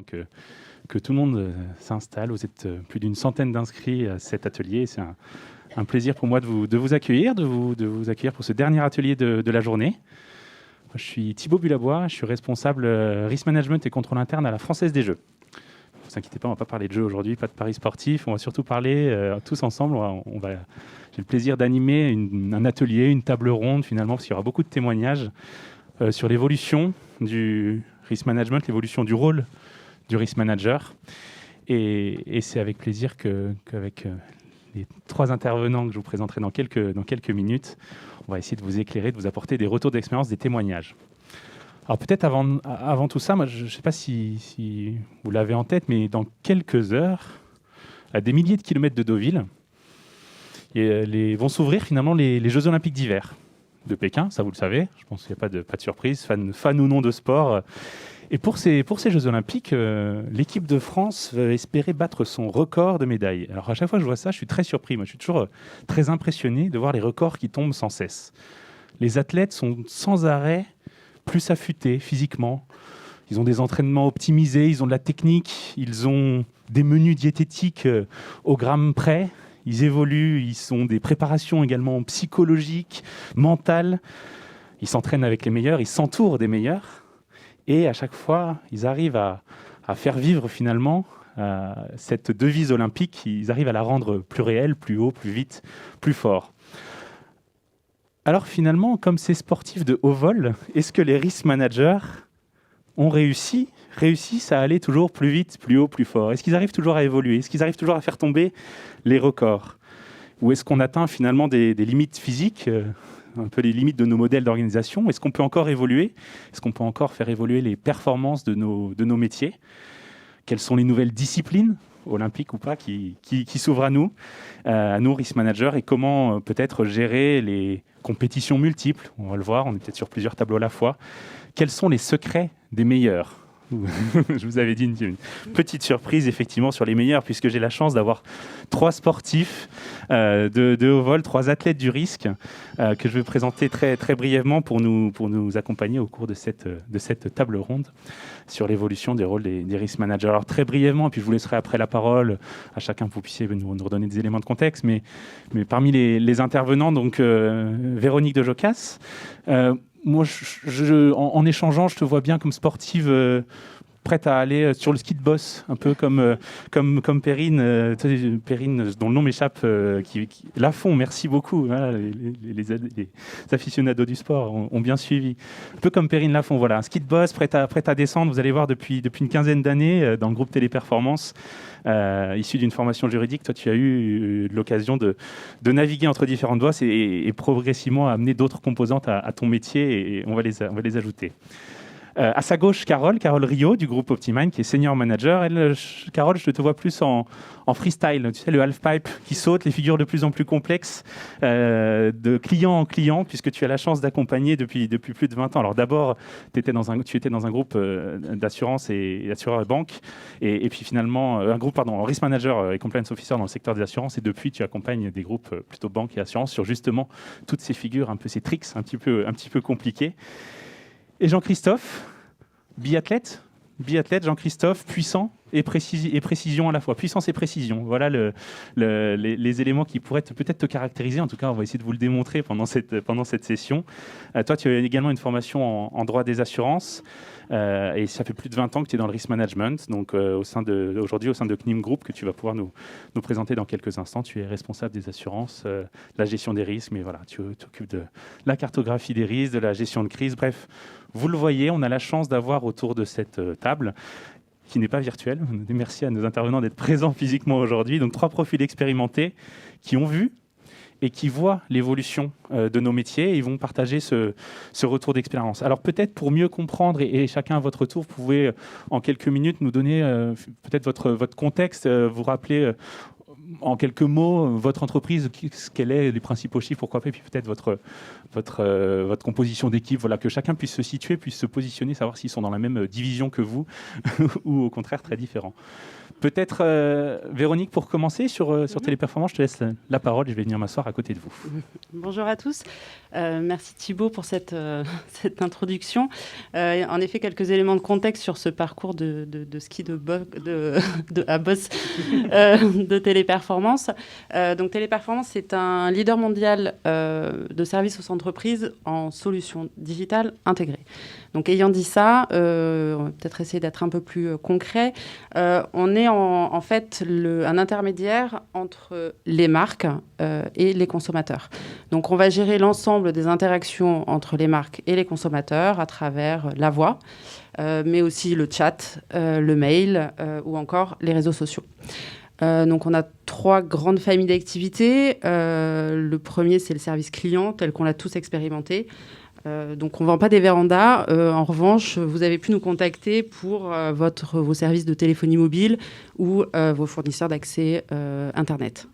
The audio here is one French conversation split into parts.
que tout le monde s'installe. Vous êtes plus d'une centaine d'inscrits à cet atelier. C'est un plaisir pour moi de vous accueillir, de vous accueillir pour ce dernier atelier de la journée. Moi, je suis Thibaut Bulabois, je suis responsable Risk Management et Contrôle Interne à la Française des Jeux. Ne vous inquiétez pas, on ne va pas parler de jeux aujourd'hui, pas de paris sportifs. On va surtout parler tous ensemble. J'ai le plaisir d'animer un atelier, une table ronde finalement, parce qu'il y aura beaucoup de témoignages sur l'évolution du risk management, l'évolution du rôle du risk manager. Et c'est avec plaisir qu'avec les trois intervenants que je vous présenterai dans quelques minutes, on va essayer de vous éclairer, de vous apporter des retours d'expérience, des témoignages. Alors peut-être avant tout ça, moi, je ne sais pas si vous l'avez en tête, mais dans quelques heures, à des milliers de kilomètres de Deauville, vont s'ouvrir finalement les Jeux Olympiques d'hiver de Pékin, ça vous le savez, je pense qu'il n'y a pas de surprise, fan ou non de sport. Et pour ces Jeux Olympiques, l'équipe de France va espérer battre son record de médailles. Alors à chaque fois que je vois ça, je suis très surpris. Moi, je suis toujours très impressionné de voir les records qui tombent sans cesse. Les athlètes sont sans arrêt plus affûtés physiquement. Ils ont des entraînements optimisés, ils ont de la technique, ils ont des menus diététiques au gramme près. Ils évoluent, ils ont des préparations également psychologiques, mentales. Ils s'entraînent avec les meilleurs, ils s'entourent des meilleurs. Et à chaque fois, ils arrivent à faire vivre finalement cette devise olympique. Ils arrivent à la rendre plus réelle, plus haut, plus vite, plus fort. Alors finalement, comme ces sportifs de haut vol, est-ce que les risk managers ont réussissent à aller toujours plus vite, plus haut, plus fort? Est-ce qu'ils arrivent toujours à évoluer? Est-ce qu'ils arrivent toujours à faire tomber les records? Ou est-ce qu'on atteint finalement des limites physiques, un peu les limites de nos modèles d'organisation? Est-ce qu'on peut encore évoluer? Est-ce qu'on peut encore faire évoluer les performances de nos métiers? Quelles sont les nouvelles disciplines, olympiques ou pas, qui s'ouvrent à nous, risk managers, et comment peut-être gérer les compétitions multiples? On va le voir, on est peut-être sur plusieurs tableaux à la fois. Quels sont les secrets des meilleurs? Je vous avais dit une petite surprise effectivement sur les meilleurs, puisque j'ai la chance d'avoir trois sportifs de haut vol, trois athlètes du risque que je vais présenter très, très brièvement pour nous accompagner au cours de cette table ronde sur l'évolution des rôles des risk managers. Alors très brièvement, et puis je vous laisserai après la parole à chacun, vous puissiez nous redonner des éléments de contexte, mais parmi les intervenants, donc Véronique de Jocas, moi, en échangeant, je te vois bien comme sportive prête à aller sur le ski de boss, un peu comme Perrine, Perrine, dont le nom m'échappe, qui Lafont, merci beaucoup. Voilà, les aficionados du sport ont bien suivi. Un peu comme Perrine Lafont, voilà, un ski de boss prête à descendre. Vous allez voir depuis une quinzaine d'années dans le groupe Téléperformance, issu d'une formation juridique. Toi, tu as eu l'occasion de naviguer entre différentes voies et progressivement amener d'autres composantes à ton métier, et on va les ajouter. À sa gauche, Carole Rio du groupe Optimind, qui est senior manager. Carole, je te vois plus en freestyle, tu sais, le half-pipe qui saute, les figures de plus en plus complexes, de client en client, puisque tu as la chance d'accompagner depuis plus de 20 ans. Alors d'abord, tu étais dans un groupe d'assurance et assureur banque, et puis finalement, risk manager et compliance officer dans le secteur des assurances, et depuis, tu accompagnes des groupes plutôt banque et assurance sur justement toutes ces figures, un peu ces tricks un petit peu compliqués. Et Jean-Christophe, biathlète, Jean-Christophe, puissant et précision à la fois. Puissance et précision, voilà les éléments qui pourraient peut-être te caractériser. En tout cas, on va essayer de vous le démontrer pendant cette session. Toi, tu as également une formation en droit des assurances, et ça fait plus de 20 ans que tu es dans le risk management. Donc, aujourd'hui, au sein de CNIM Group, que tu vas pouvoir nous présenter dans quelques instants, tu es responsable des assurances, de la gestion des risques, mais voilà, tu t'occupes de la cartographie des risques, de la gestion de crise. Bref, vous le voyez, on a la chance d'avoir autour de cette table, qui n'est pas virtuelle. Merci à nos intervenants d'être présents physiquement aujourd'hui. Donc, trois profils expérimentés qui ont vu et qui voient l'évolution de nos métiers, et ils vont partager ce retour d'expérience. Alors peut-être pour mieux comprendre, et chacun à votre tour, vous pouvez en quelques minutes nous donner peut-être votre contexte, vous rappeler en quelques mots, votre entreprise, quels sont les principaux chiffres, pourquoi pas, et puis peut-être votre composition d'équipe, voilà, que chacun puisse se situer, puisse se positionner, savoir s'ils sont dans la même division que vous ou au contraire très différents. Peut-être, Véronique, pour commencer sur Téléperformance, je te laisse la parole, je vais venir m'asseoir à côté de vous. Bonjour à tous. Merci Thibaut pour cette introduction. En effet, quelques éléments de contexte sur ce parcours de ski à boss de Téléperformance. Donc Téléperformance, c'est un leader mondial de services aux entreprises en solutions digitales intégrées. Donc ayant dit ça, on va peut-être essayer d'être un peu plus concret. On est en fait un intermédiaire entre les marques et les consommateurs. Donc on va gérer l'ensemble des interactions entre les marques et les consommateurs à travers la voix, mais aussi le chat, le mail ou encore les réseaux sociaux. Donc on a 3 grandes familles d'activités. Le premier, c'est le service client, tel qu'on l'a tous expérimenté. Donc on ne vend pas des vérandas. En revanche, vous avez pu nous contacter pour vos services de téléphonie mobile ou vos fournisseurs d'accès Internet.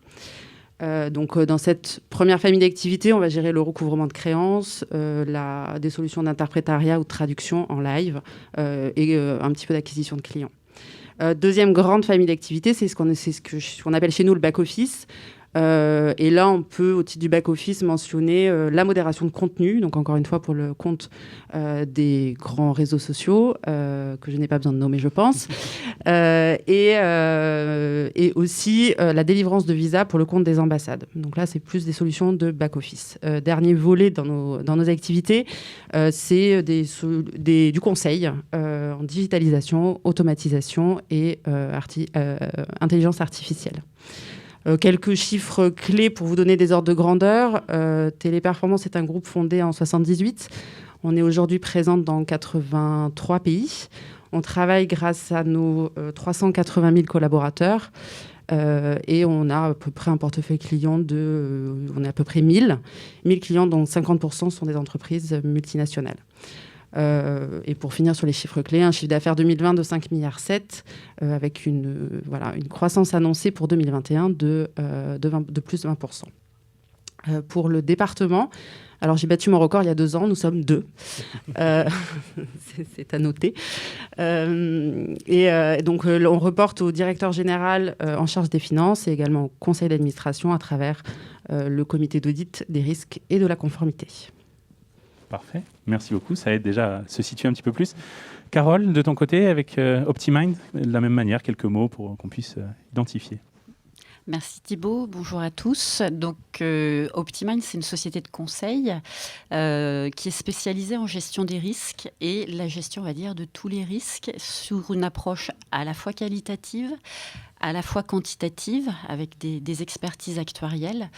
Donc dans cette première famille d'activités, on va gérer le recouvrement de créances, des solutions d'interprétariat ou de traduction en live et un petit peu d'acquisition de clients. Deuxième grande famille d'activités, c'est ce qu'on appelle chez nous le back-office. Et là, on peut, au titre du back-office, mentionner la modération de contenu, donc encore une fois pour le compte des grands réseaux sociaux, que je n'ai pas besoin de nommer, je pense, et aussi la délivrance de visas pour le compte des ambassades. Donc là, c'est plus des solutions de back-office. Dernier volet dans nos activités, c'est du conseil en digitalisation, automatisation et intelligence artificielle. Quelques chiffres clés pour vous donner des ordres de grandeur. Téléperformance est un groupe fondé en 1978. On est aujourd'hui présente dans 83 pays. On travaille grâce à nos 380 000 collaborateurs et on a à peu près un portefeuille client on est à peu près 1000 clients, dont 50% sont des entreprises multinationales. Et pour finir sur les chiffres clés, un chiffre d'affaires 2020 de 5,7 milliards avec une croissance annoncée pour 2021 de plus de 20%. Pour le département, alors j'ai battu mon record il y a 2 ans, nous sommes 2. C'est à noter. Donc on reporte au directeur général en charge des finances et également au conseil d'administration à travers le comité d'audit des risques et de la conformité. Parfait, merci beaucoup, ça aide déjà à se situer un petit peu plus. Carole, de ton côté, avec OptiMind, de la même manière, quelques mots pour qu'on puisse identifier. Merci Thibaut, bonjour à tous. Donc OptiMind, c'est une société de conseil qui est spécialisée en gestion des risques et la gestion, on va dire, de tous les risques sur une approche à la fois qualitative, à la fois quantitative, avec des expertises actuarielles.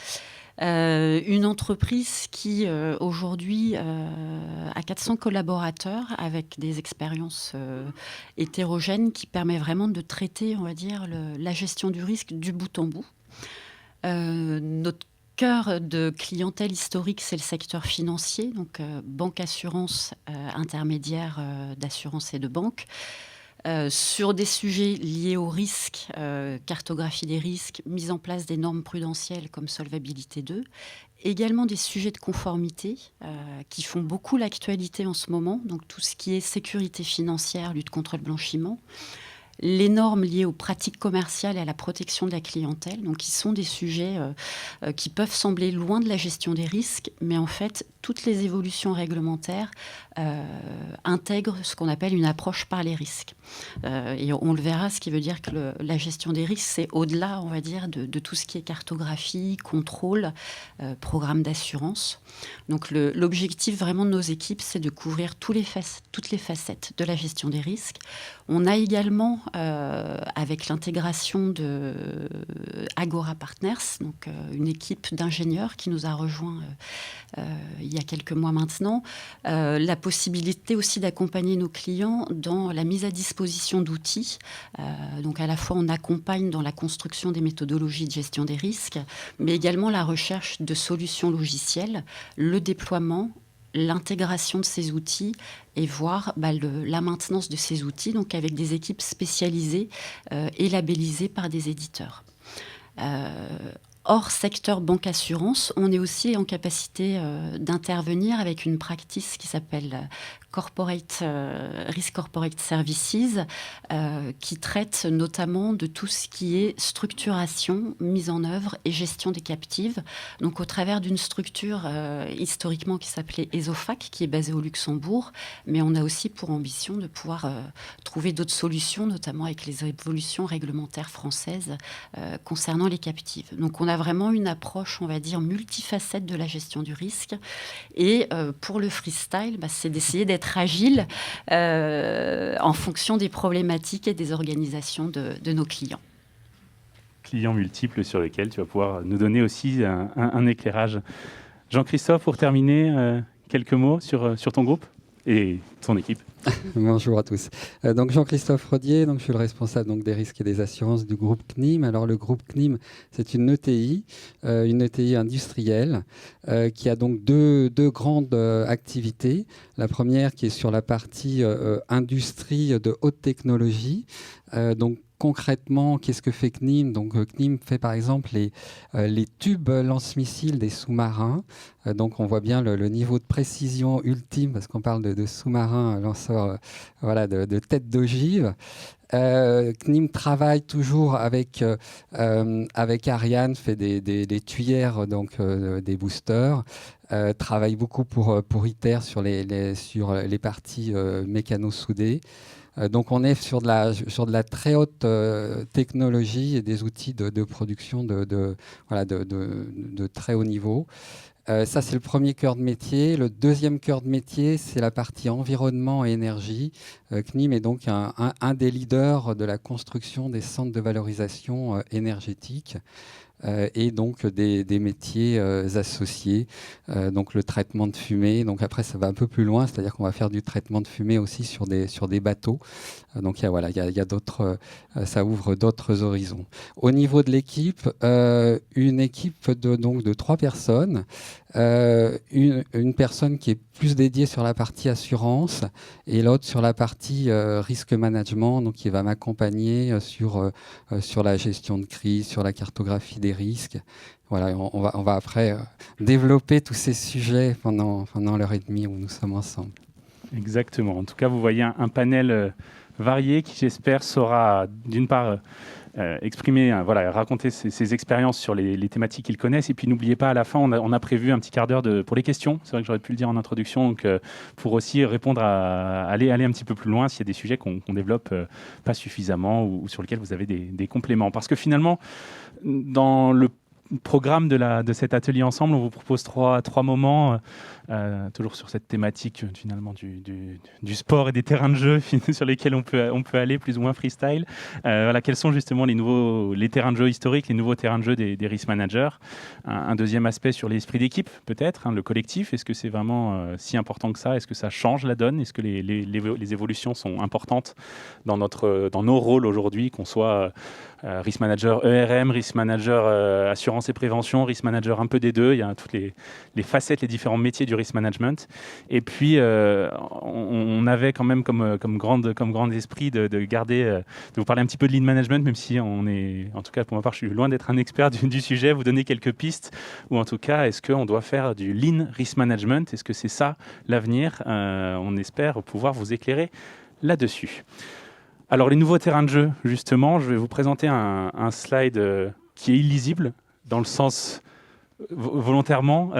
Une entreprise qui aujourd'hui a 400 collaborateurs avec des expériences hétérogènes qui permet vraiment de traiter, on va dire, la gestion du risque du bout en bout. Notre cœur de clientèle historique, c'est le secteur financier, donc banque, assurance, intermédiaire d'assurance et de banque. Sur des sujets liés au risque, cartographie des risques, mise en place des normes prudentielles comme Solvabilité 2, également des sujets de conformité qui font beaucoup l'actualité en ce moment, donc tout ce qui est sécurité financière, lutte contre le blanchiment, les normes liées aux pratiques commerciales et à la protection de la clientèle, donc qui sont des sujets qui peuvent sembler loin de la gestion des risques, mais en fait, toutes les évolutions réglementaires intègrent ce qu'on appelle une approche par les risques. Et on le verra, ce qui veut dire que la gestion des risques, c'est au-delà, on va dire, de tout ce qui est cartographie, contrôle, programme d'assurance. Donc l'objectif vraiment de nos équipes, c'est de couvrir toutes les facettes de la gestion des risques. On a également, avec l'intégration de Agora Partners, donc une équipe d'ingénieurs qui nous a rejoints il y a quelques mois maintenant, la possibilité aussi d'accompagner nos clients dans la mise à disposition d'outils. Donc à la fois on accompagne dans la construction des méthodologies de gestion des risques, mais également la recherche de solutions logicielles, le déploiement, l'intégration de ces outils et voir la maintenance de ces outils, donc avec des équipes spécialisées et labellisées par des éditeurs. Hors secteur banque-assurance, on est aussi en capacité d'intervenir avec une practice qui s'appelle Risk Corporate Services, qui traite notamment de tout ce qui est structuration, mise en œuvre et gestion des captives. Donc au travers d'une structure historiquement qui s'appelait ESOFAC, qui est basée au Luxembourg, mais on a aussi pour ambition de pouvoir trouver d'autres solutions, notamment avec les évolutions réglementaires françaises concernant les captives. Donc on a vraiment une approche, on va dire, multifacette de la gestion du risque. Et pour le freestyle, c'est d'essayer d'être agile en fonction des problématiques et des organisations de nos clients. Clients multiples sur lesquels tu vas pouvoir nous donner aussi un éclairage. Jean-Christophe, pour terminer, quelques mots sur ton groupe et ton équipe. Bonjour à tous. Donc Jean-Christophe Rodier, donc je suis le responsable donc des risques et des assurances du groupe CNIM. Alors le groupe CNIM, c'est une ETI industrielle qui a donc deux grandes activités. La première qui est sur la partie industrie de haute technologie. Donc concrètement, qu'est-ce que fait CNIM ? Donc CNIM fait par exemple les tubes lance-missiles des sous-marins. Donc on voit bien le niveau de précision ultime parce qu'on parle de sous-marins lanceurs de tête d'ogive. CNIM travaille toujours avec Ariane, fait des tuyères, donc des boosters. Travaille beaucoup pour ITER sur les parties mécano-soudées. Donc on est sur de la très haute technologie et des outils de production de très haut niveau. Ça, c'est le premier cœur de métier. Le deuxième cœur de métier, c'est la partie environnement et énergie. CNIM est donc un des leaders de la construction des centres de valorisation énergétique. Et donc des métiers associés, donc le traitement de fumée. Donc après, ça va un peu plus loin, c'est-à-dire qu'on va faire du traitement de fumée aussi sur des bateaux. Donc il y a d'autres, ça ouvre d'autres horizons. Au niveau de l'équipe, une équipe de 3 personnes. Une personne qui est plus dédiée sur la partie assurance et l'autre sur la partie risque management, donc qui va m'accompagner sur la gestion de crise, sur la cartographie des risques. Voilà, on va après développer tous ces sujets pendant l'heure et demie où nous sommes ensemble. Exactement. En tout cas, vous voyez un panel varié qui, j'espère, saura d'une part exprimer, raconter ses expériences sur les thématiques qu'ils connaissent. Et puis n'oubliez pas, à la fin, on a prévu un petit quart d'heure pour les questions. C'est vrai que j'aurais pu le dire en introduction, donc pour aussi répondre à aller un petit peu plus loin s'il y a des sujets qu'on développe pas suffisamment ou sur lesquels vous avez des compléments. Parce que finalement, dans le programme de cet atelier ensemble, on vous propose trois moments, toujours sur cette thématique finalement du sport et des terrains de jeu sur lesquels on peut aller plus ou moins freestyle. Quels sont justement les terrains de jeu historiques, les nouveaux terrains de jeu des risk managers. Un deuxième aspect sur l'esprit d'équipe peut-être, le collectif. Est-ce que c'est vraiment si important que ça ? Est-ce que ça change la donne ? Est-ce que les évolutions sont importantes dans nos rôles aujourd'hui, qu'on soit risk manager ERM, risk manager assurance et prévention, risk manager un peu des deux. Il y a toutes les facettes, les différents métiers du risk management. Et puis, on avait quand même comme grand esprit de garder, de vous parler un petit peu de lean management, même si on est, en tout cas pour ma part, je suis loin d'être un expert du sujet, vous donner quelques pistes, ou en tout cas, est-ce qu'on doit faire du lean risk management ? Est-ce que c'est ça l'avenir ? On espère pouvoir vous éclairer là-dessus. Alors, les nouveaux terrains de jeu, justement, je vais vous présenter un slide qui est illisible, dans le sens volontairement.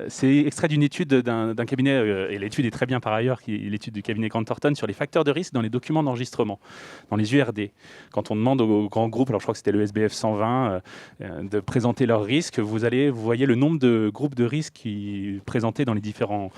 C'est extrait d'une étude d'un cabinet, et l'étude est très bien par ailleurs, qui est l'étude du cabinet Cantorton sur les facteurs de risque dans les documents d'enregistrement, dans les URD. Quand on demande aux grands groupes, alors je crois que c'était le SBF 120, de présenter leurs risques, vous voyez le nombre de groupes de risques qui présentés dans les différents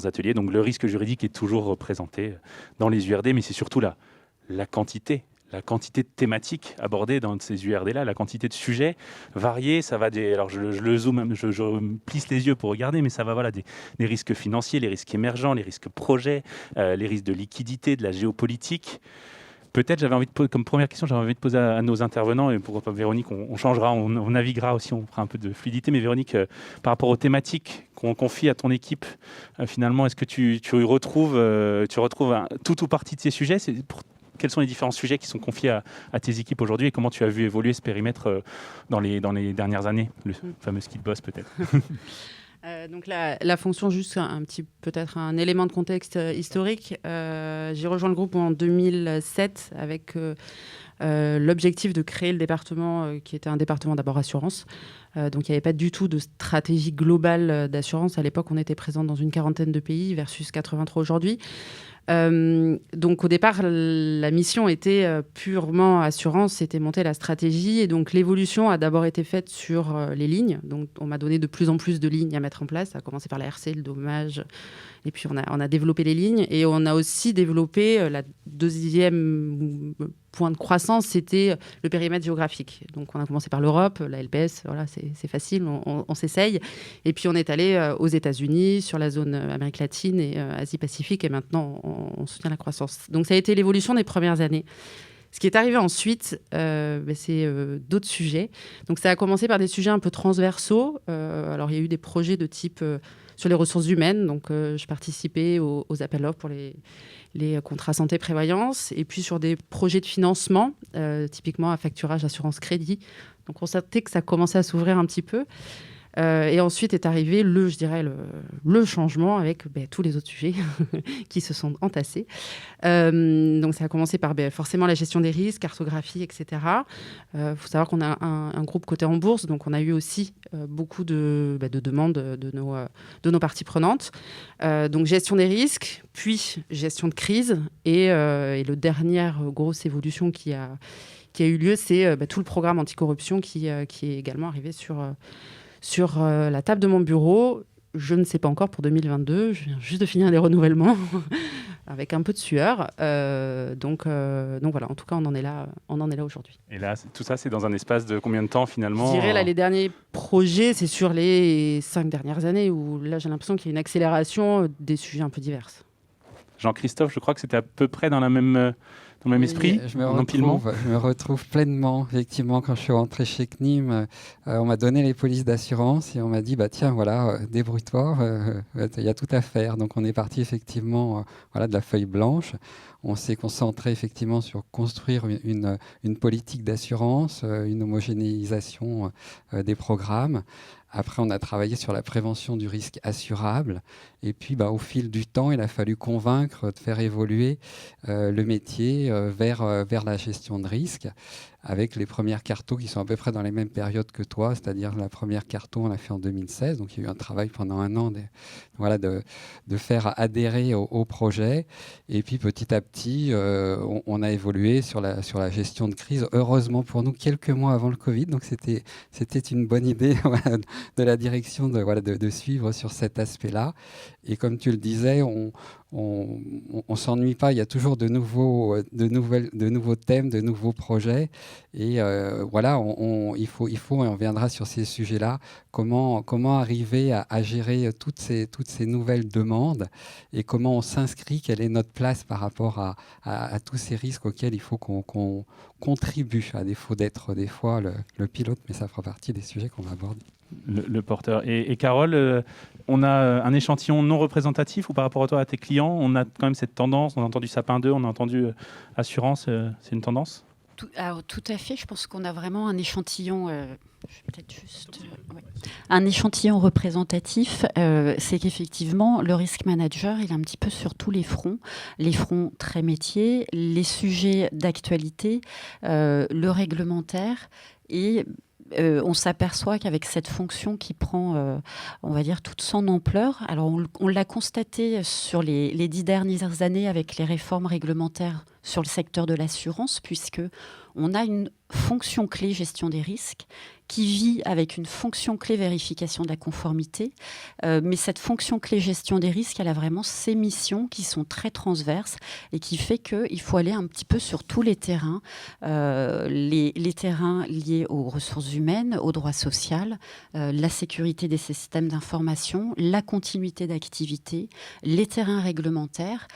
ateliers. Donc le risque juridique est toujours représenté dans les URD, mais c'est surtout la quantité de thématiques abordées dans ces URD-là, la quantité de sujets variés, ça va alors je le zoome, je plisse les yeux pour regarder, mais ça va des risques financiers, les risques émergents, les risques projets, les risques de liquidité, de la géopolitique. Peut-être comme première question, j'avais envie de poser à nos intervenants, et pour Véronique, on changera, on naviguera aussi, on fera un peu de fluidité, mais Véronique, par rapport aux thématiques qu'on confie à ton équipe, finalement, est-ce que tu retrouves tout ou partie de ces sujets ? quels sont les différents sujets qui sont confiés à tes équipes aujourd'hui et comment tu as vu évoluer ce périmètre dans les dernières années, le fameux ski de boss peut-être. Donc la fonction, juste peut-être un élément de contexte historique. J'ai rejoint le groupe en 2007 avec l'objectif de créer le département qui était un département d'abord assurance. Donc il n'y avait pas du tout de stratégie globale d'assurance. À l'époque, on était présent dans une 40aine de pays versus 83 aujourd'hui. Donc au départ, la mission était purement assurance, c'était monter la stratégie et donc l'évolution a d'abord été faite sur les lignes. Donc on m'a donné de plus en plus de lignes à mettre en place, ça a commencé par la RC, le dommage, et puis on a développé les lignes et on a aussi développé la deuxième point de croissance, c'était le périmètre géographique. Donc on a commencé par l'Europe, la LPS, voilà, c'est facile, on s'essaye. Et puis on est allé aux États-Unis, sur la zone Amérique latine et Asie-Pacifique, et maintenant on soutient la croissance. Donc ça a été l'évolution des premières années. Ce qui est arrivé ensuite, c'est d'autres sujets. Donc ça a commencé par des sujets un peu transversaux. Alors il y a eu des projets de type sur les ressources humaines. Donc je participais aux appels d'offres pour les contrats santé-prévoyance, et puis sur des projets de financement, typiquement à facturage, assurance crédit. Donc on sentait que ça commençait à s'ouvrir un petit peu. Et ensuite est arrivé le changement avec tous les autres sujets qui se sont entassés. Donc ça a commencé par forcément la gestion des risques, cartographie, etc. Faut savoir qu'on a un groupe coté en bourse, donc on a eu aussi beaucoup de demandes de nos parties prenantes. Donc gestion des risques, puis gestion de crise, et la dernière grosse évolution qui a eu lieu, c'est tout le programme anticorruption qui est également arrivé sur la table de mon bureau. Je ne sais pas encore pour 2022. Je viens juste de finir les renouvellements avec un peu de sueur. Donc voilà, en tout cas, on en est là aujourd'hui. Et là, tout ça, c'est dans un espace de combien de temps finalement? Je dirais, les derniers projets, c'est sur les 5 dernières années où là, j'ai l'impression qu'il y a une accélération des sujets un peu divers. Jean-Christophe, je crois que c'était à peu près dans le même esprit, je me retrouve pleinement. Effectivement, quand je suis rentré chez CNIM, on m'a donné les polices d'assurance et on m'a dit tiens, voilà, débrouille-toi, il y a tout à faire. Donc on est parti effectivement de la feuille blanche. On s'est concentré effectivement sur construire une politique d'assurance, une homogénéisation des programmes. Après, on a travaillé sur la prévention du risque assurable. Et puis, au fil du temps, il a fallu convaincre de faire évoluer le métier vers la gestion de risque, avec les premières cartos qui sont à peu près dans les mêmes périodes que toi, c'est-à-dire la première carto, on l'a fait en 2016. Donc, il y a eu un travail pendant un an de faire adhérer au projet. Et puis, petit à petit, on a évolué sur la gestion de crise. Heureusement pour nous, quelques mois avant le Covid. Donc, c'était une bonne idée de la direction de suivre sur cet aspect-là. Et comme tu le disais, on s'ennuie pas. Il y a toujours de nouveaux thèmes, de nouveaux projets. Et il faut, et on viendra sur ces sujets-là, comment arriver à gérer toutes ces nouvelles demandes et comment on s'inscrit, quelle est notre place par rapport à tous ces risques auxquels il faut qu'on contribue, à défaut d'être des fois le pilote, mais ça fera partie des sujets qu'on va aborder. Le porteur. Et Carole, on a un échantillon non représentatif ou par rapport à toi, à tes clients, on a quand même cette tendance, on a entendu sapin 2, on a entendu assurance, c'est une tendance? Alors, tout à fait, je pense qu'on a vraiment un échantillon, un échantillon représentatif. C'est qu'effectivement, le risk manager, il est un petit peu sur tous les fronts très métiers, les sujets d'actualité, le réglementaire, et on s'aperçoit qu'avec cette fonction qui prend, on va dire, toute son ampleur, alors on l'a constaté sur les 10 dernières années avec les réformes réglementaires sur le secteur de l'assurance, puisque on a une fonction clé gestion des risques qui vit avec une fonction clé vérification de la conformité. Mais cette fonction clé gestion des risques, elle a vraiment ses missions qui sont très transverses et qui fait qu'il faut aller un petit peu sur tous les terrains. Les terrains liés aux ressources humaines, au droit social, la sécurité des systèmes d'information, la continuité d'activité, les terrains réglementaires,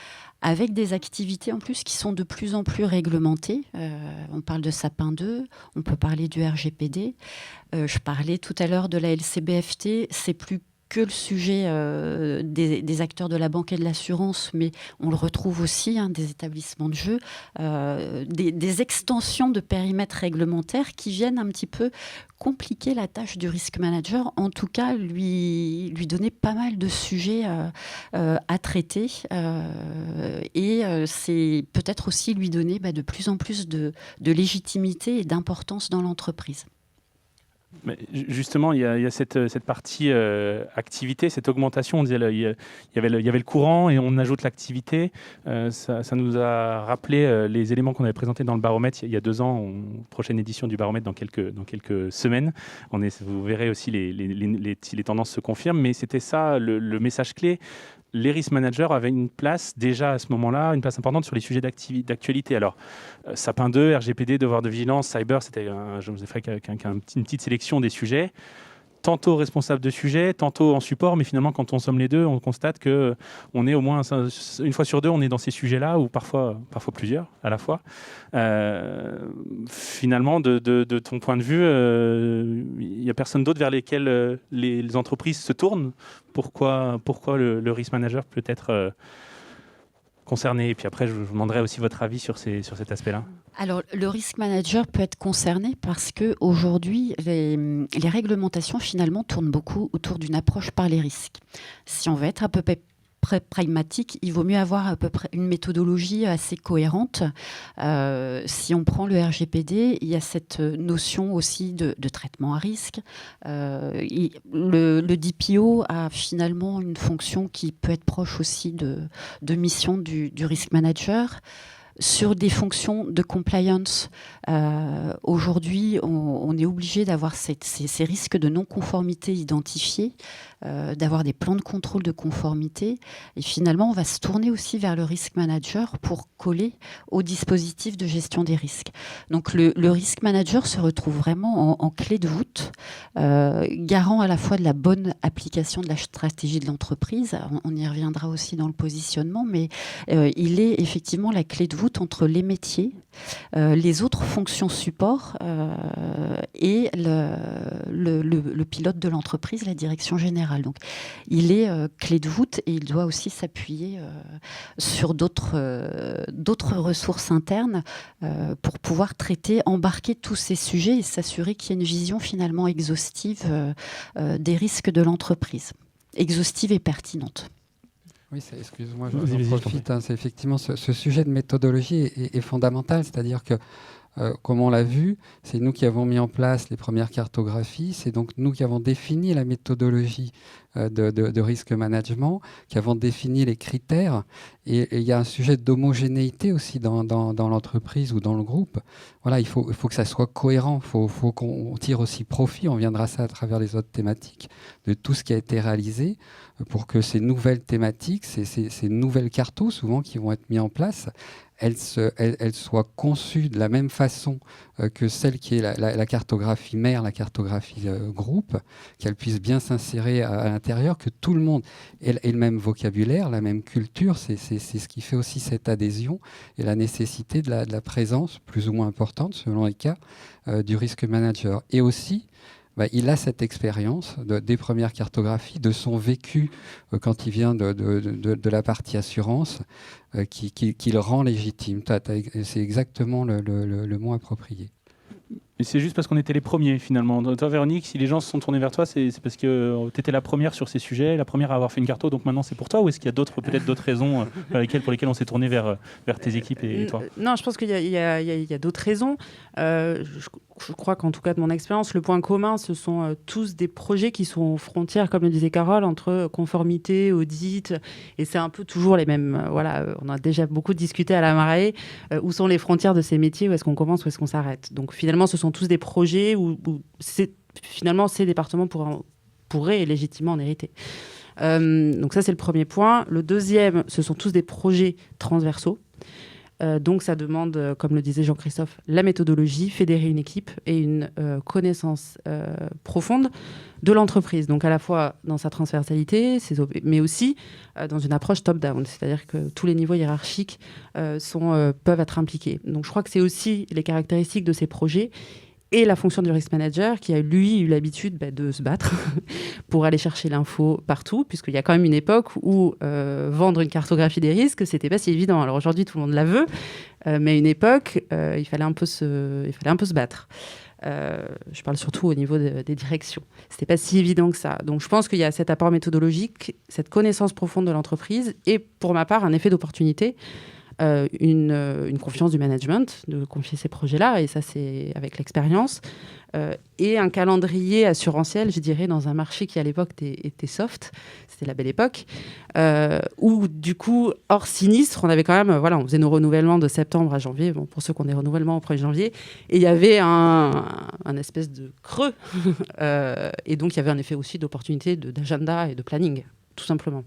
avec des activités en plus qui sont de plus en plus réglementées. On parle de Sapin 2, on peut parler du RGPD. Je parlais tout à l'heure de la LCBFT, c'est plus que le sujet des acteurs de la banque et de l'assurance, mais on le retrouve aussi, des établissements de jeu, des extensions de périmètre réglementaire qui viennent un petit peu compliquer la tâche du risk manager, en tout cas lui donner pas mal de sujets à traiter et c'est peut-être aussi lui donner de plus en plus de légitimité et d'importance dans l'entreprise. Mais justement, il y a cette partie activité, cette augmentation. On disait, il y avait le courant et on ajoute l'activité. Ça nous a rappelé les éléments qu'on avait présentés dans le baromètre il y a 2 ans, prochaine édition du baromètre dans quelques semaines. Vous verrez aussi si les tendances se confirment, mais c'était ça le message clé. Les risk managers avaient une place déjà à ce moment-là, une place importante sur les sujets d'actualité. Alors, Sapin 2, RGPD, devoir de vigilance, cyber, je vous ai fait une petite sélection des sujets. Tantôt responsable de sujet, tantôt en support, mais finalement, quand on somme les deux, on constate qu'on est au moins une fois sur 2, on est dans ces sujets-là, ou parfois plusieurs à la fois. Finalement, de ton point de vue, il n'y a personne d'autre vers lesquels les entreprises se tournent. Pourquoi le risk manager peut être concerné? Et puis après, je vous demanderai aussi votre avis sur cet aspect-là. Alors, le risk manager peut être concerné parce qu'aujourd'hui, les réglementations, finalement, tournent beaucoup autour d'une approche par les risques. Si on veut être à peu près pragmatique, il vaut mieux avoir à peu près une méthodologie assez cohérente. Si on prend le RGPD, il y a cette notion aussi de traitement à risque. Le DPO a finalement une fonction qui peut être proche aussi de mission du risk manager. Sur des fonctions de compliance, aujourd'hui, on est obligé d'avoir ces risques de non-conformité identifiés, d'avoir des plans de contrôle de conformité. Et finalement, on va se tourner aussi vers le risk manager pour coller au dispositif de gestion des risques. Donc, le risk manager se retrouve vraiment en clé de voûte, garant à la fois de la bonne application de la stratégie de l'entreprise. On y reviendra aussi dans le positionnement, mais il est effectivement la clé de voûte entre les métiers, les autres fonctions support et le pilote de l'entreprise, la direction générale. Donc, il est clé de voûte et il doit aussi s'appuyer sur d'autres ressources internes pour pouvoir embarquer tous ces sujets et s'assurer qu'il y a une vision finalement exhaustive des risques de l'entreprise, exhaustive et pertinente. Oui, excuse-moi, j'en profite. C'est effectivement ce sujet de méthodologie est fondamental, c'est-à-dire que, comme on l'a vu, c'est nous qui avons mis en place les premières cartographies, c'est donc nous qui avons défini la méthodologie de risque management, qui avons défini les critères, et il y a un sujet d'homogénéité aussi dans l'entreprise ou dans le groupe. Voilà, il faut que ça soit cohérent, il faut qu'on tire aussi profit, on viendra ça à travers les autres thématiques, de tout ce qui a été réalisé, pour que ces nouvelles thématiques, ces nouvelles cartos souvent qui vont être mis en place, elles soient conçues de la même façon que celle qui est la cartographie mère, la cartographie groupe, qu'elles puissent bien s'insérer à l'intérieur, que tout le monde ait le même vocabulaire, la même culture. C'est ce qui fait aussi cette adhésion et la nécessité de la présence plus ou moins importante, selon les cas, du risk manager. Et aussi, il a cette expérience des premières cartographies, de son vécu quand il vient de la partie assurance, qui le rend légitime. C'est exactement le mot approprié. Et c'est juste parce qu'on était les premiers, finalement. Toi, Véronique, si les gens se sont tournés vers toi, c'est parce que tu étais la première sur ces sujets, la première à avoir fait une carto, donc maintenant c'est pour toi, ou est-ce qu'il y a peut-être d'autres raisons pour lesquelles on s'est tourné vers tes équipes et toi? Non, je pense qu'il y a d'autres raisons. Je crois qu'en tout cas de mon expérience, le point commun, ce sont tous des projets qui sont aux frontières, comme le disait Carole, entre conformité, audit, et c'est un peu toujours les mêmes. On a déjà beaucoup discuté à la Marae, où sont les frontières de ces métiers, où est-ce qu'on commence, où est-ce qu'on s'arrête. Donc finalement, ce sont tous des projets où finalement ces départements pourraient légitimement en hériter. Donc ça, c'est le premier point. Le deuxième, ce sont tous des projets transversaux. Donc ça demande, comme le disait Jean-Christophe, la méthodologie, fédérer une équipe et une connaissance profonde de l'entreprise. Donc à la fois dans sa transversalité, mais aussi dans une approche top-down, c'est-à-dire que tous les niveaux hiérarchiques peuvent être impliqués. Donc je crois que c'est aussi les caractéristiques de ces projets. et la fonction du risk manager qui a, lui, eu l'habitude de se battre pour aller chercher l'info partout, puisqu'il y a quand même une époque où vendre une cartographie des risques, c'était pas si évident. Alors aujourd'hui, tout le monde la veut, mais à une époque, il fallait un peu se battre. Je parle surtout au niveau des directions. C'était pas si évident que ça. Donc je pense qu'il y a cet apport méthodologique, cette connaissance profonde de l'entreprise, et pour ma part, un effet d'opportunité. Une confiance du management de confier ces projets-là, et ça c'est avec l'expérience, et un calendrier assurantiel, je dirais, dans un marché qui à l'époque était soft, c'était la belle époque, où du coup, hors sinistre, on avait quand même, on faisait nos renouvellements de septembre à janvier, bon, pour ceux qui ont des renouvellements au 1er janvier, et il y avait un espèce de creux, et donc il y avait un effet aussi d'opportunité, d'agenda et de planning, tout simplement.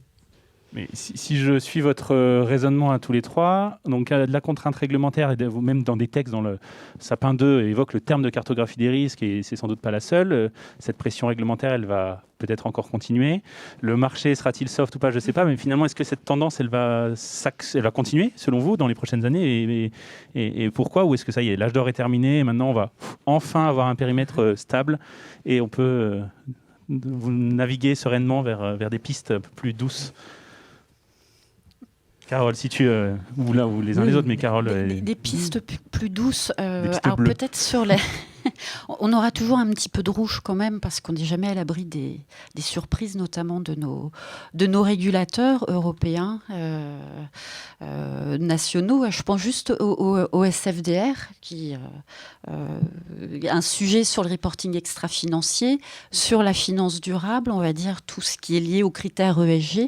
Mais si je suis votre raisonnement à tous les trois, donc de la contrainte réglementaire, et même dans des textes, dans le Sapin 2, évoque le terme de cartographie des risques, et c'est sans doute pas la seule. Cette pression réglementaire, elle va peut-être encore continuer. Le marché sera-t-il soft ou pas, je ne sais pas, mais finalement, est-ce que cette tendance, elle va continuer, selon vous, dans les prochaines années, et pourquoi? Ou est-ce que ça y est, l'âge d'or est terminé, et maintenant on va enfin avoir un périmètre stable, et on peut naviguer sereinement vers des pistes un peu plus douces? Carole, si tu ou là ou les uns les autres, mais Carole, des pistes plus douces. pistes alors bleues. peut-être sur les, on aura toujours un petit peu de rouge quand même, parce qu'on n'est jamais à l'abri des surprises, notamment de nos régulateurs européens, nationaux. Je pense juste au SFDR, qui un sujet sur le reporting extra-financier, sur la finance durable, on va dire tout ce qui est lié aux critères ESG,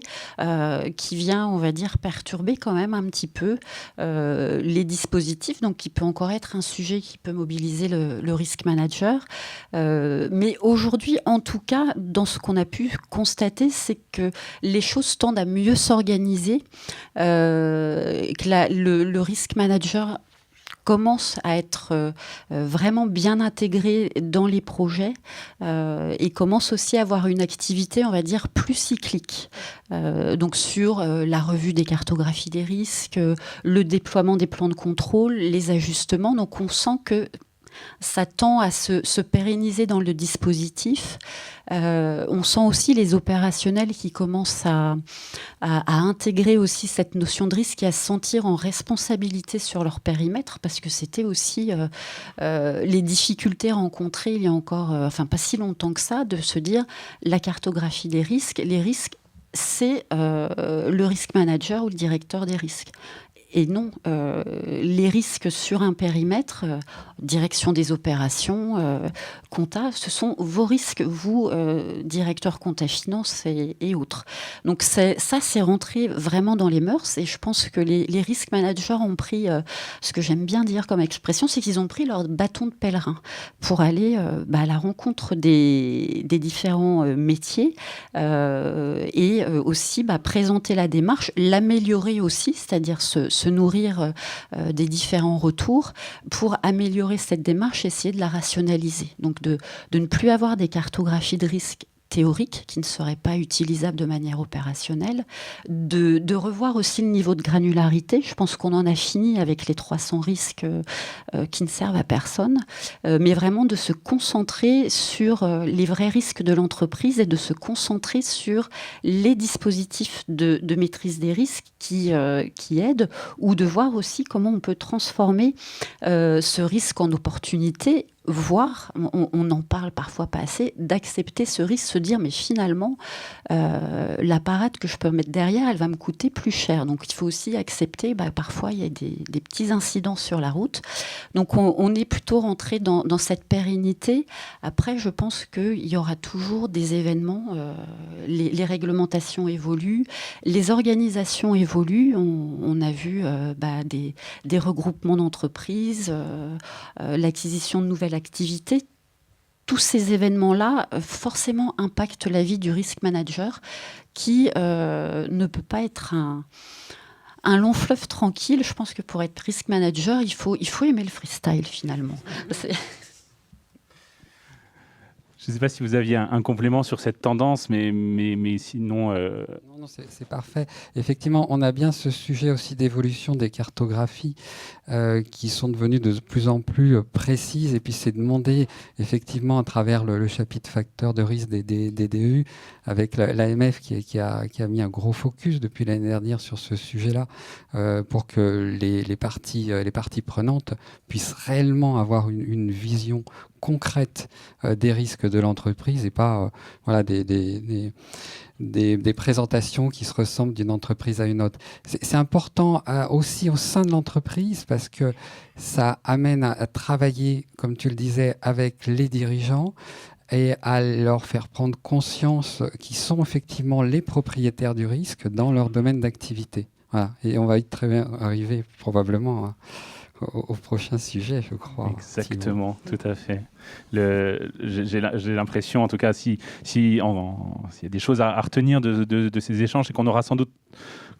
qui vient, on va dire, perturber quand même un petit peu les dispositifs, donc qui peut encore être un sujet qui peut mobiliser le risk manager. Mais aujourd'hui, en tout cas, dans ce qu'on a pu constater, c'est que les choses tendent à mieux s'organiser, que le risk manager commence à être vraiment bien intégré dans les projets et commence aussi à avoir une activité, on va dire, plus cyclique. Donc sur la revue des cartographies des risques, le déploiement des plans de contrôle, les ajustements. Donc on sent que ça tend à se pérenniser dans le dispositif. On sent aussi les opérationnels qui commencent à intégrer aussi cette notion de risque et à se sentir en responsabilité sur leur périmètre, parce que c'était aussi les difficultés rencontrées il y a encore, pas si longtemps que ça, de se dire la cartographie des risques, les risques, c'est le risk manager ou le directeur des risques. Et non, les risques sur un périmètre, direction des opérations, compta, ce sont vos risques, vous, directeur compta finance et autres. Donc ça, c'est rentré vraiment dans les mœurs, et je pense que les risk managers ont pris, ce que j'aime bien dire comme expression, c'est qu'ils ont pris leur bâton de pèlerin pour aller à la rencontre des différents métiers et aussi présenter la démarche, l'améliorer aussi, c'est-à-dire se nourrir des différents retours pour améliorer cette démarche, essayer de la rationaliser. Donc de ne plus avoir des cartographies de risques théoriques qui ne seraient pas utilisables de manière opérationnelle, de revoir aussi le niveau de granularité. Je pense qu'on en a fini avec les 300 risques qui ne servent à personne, mais vraiment de se concentrer sur les vrais risques de l'entreprise et de se concentrer sur les dispositifs de maîtrise des risques qui aident, ou de voir aussi comment on peut transformer ce risque en opportunité, voire, on en parle parfois pas assez, d'accepter ce risque, se dire mais finalement la parade que je peux mettre derrière, elle va me coûter plus cher. Donc il faut aussi accepter, parfois il y a des petits incidents sur la route. Donc on est plutôt rentré dans cette pérennité. Après, je pense qu'il y aura toujours des événements, les réglementations évoluent, les organisations évoluent. On a vu des regroupements d'entreprises, l'acquisition de nouvelles activités. Tous ces événements-là forcément impactent la vie du risk manager qui ne peut pas être un long fleuve tranquille. Je pense que pour être risk manager, il faut aimer le freestyle finalement. Je ne sais pas si vous aviez un complément sur cette tendance, mais sinon... Non, c'est parfait. Effectivement, on a bien ce sujet aussi d'évolution des cartographies qui sont devenues de plus en plus précises. Et puis, c'est demandé, effectivement, à travers le chapitre facteurs de risque des DDU, avec l'AMF qui a mis un gros focus depuis l'année dernière sur ce sujet-là, pour que les parties prenantes puissent réellement avoir une vision concrète des risques de l'entreprise et pas voilà, des présentations qui se ressemblent d'une entreprise à une autre. C'est important aussi au sein de l'entreprise parce que ça amène à travailler, comme tu le disais, avec les dirigeants et à leur faire prendre conscience qu'ils sont effectivement les propriétaires du risque dans leur domaine d'activité. Voilà. Et on va très bien arriver probablement au prochain sujet, je crois. Exactement, tout à fait. J'ai l'impression, en tout cas, s'il y a des choses à retenir de ces échanges, c'est qu'on aura sans doute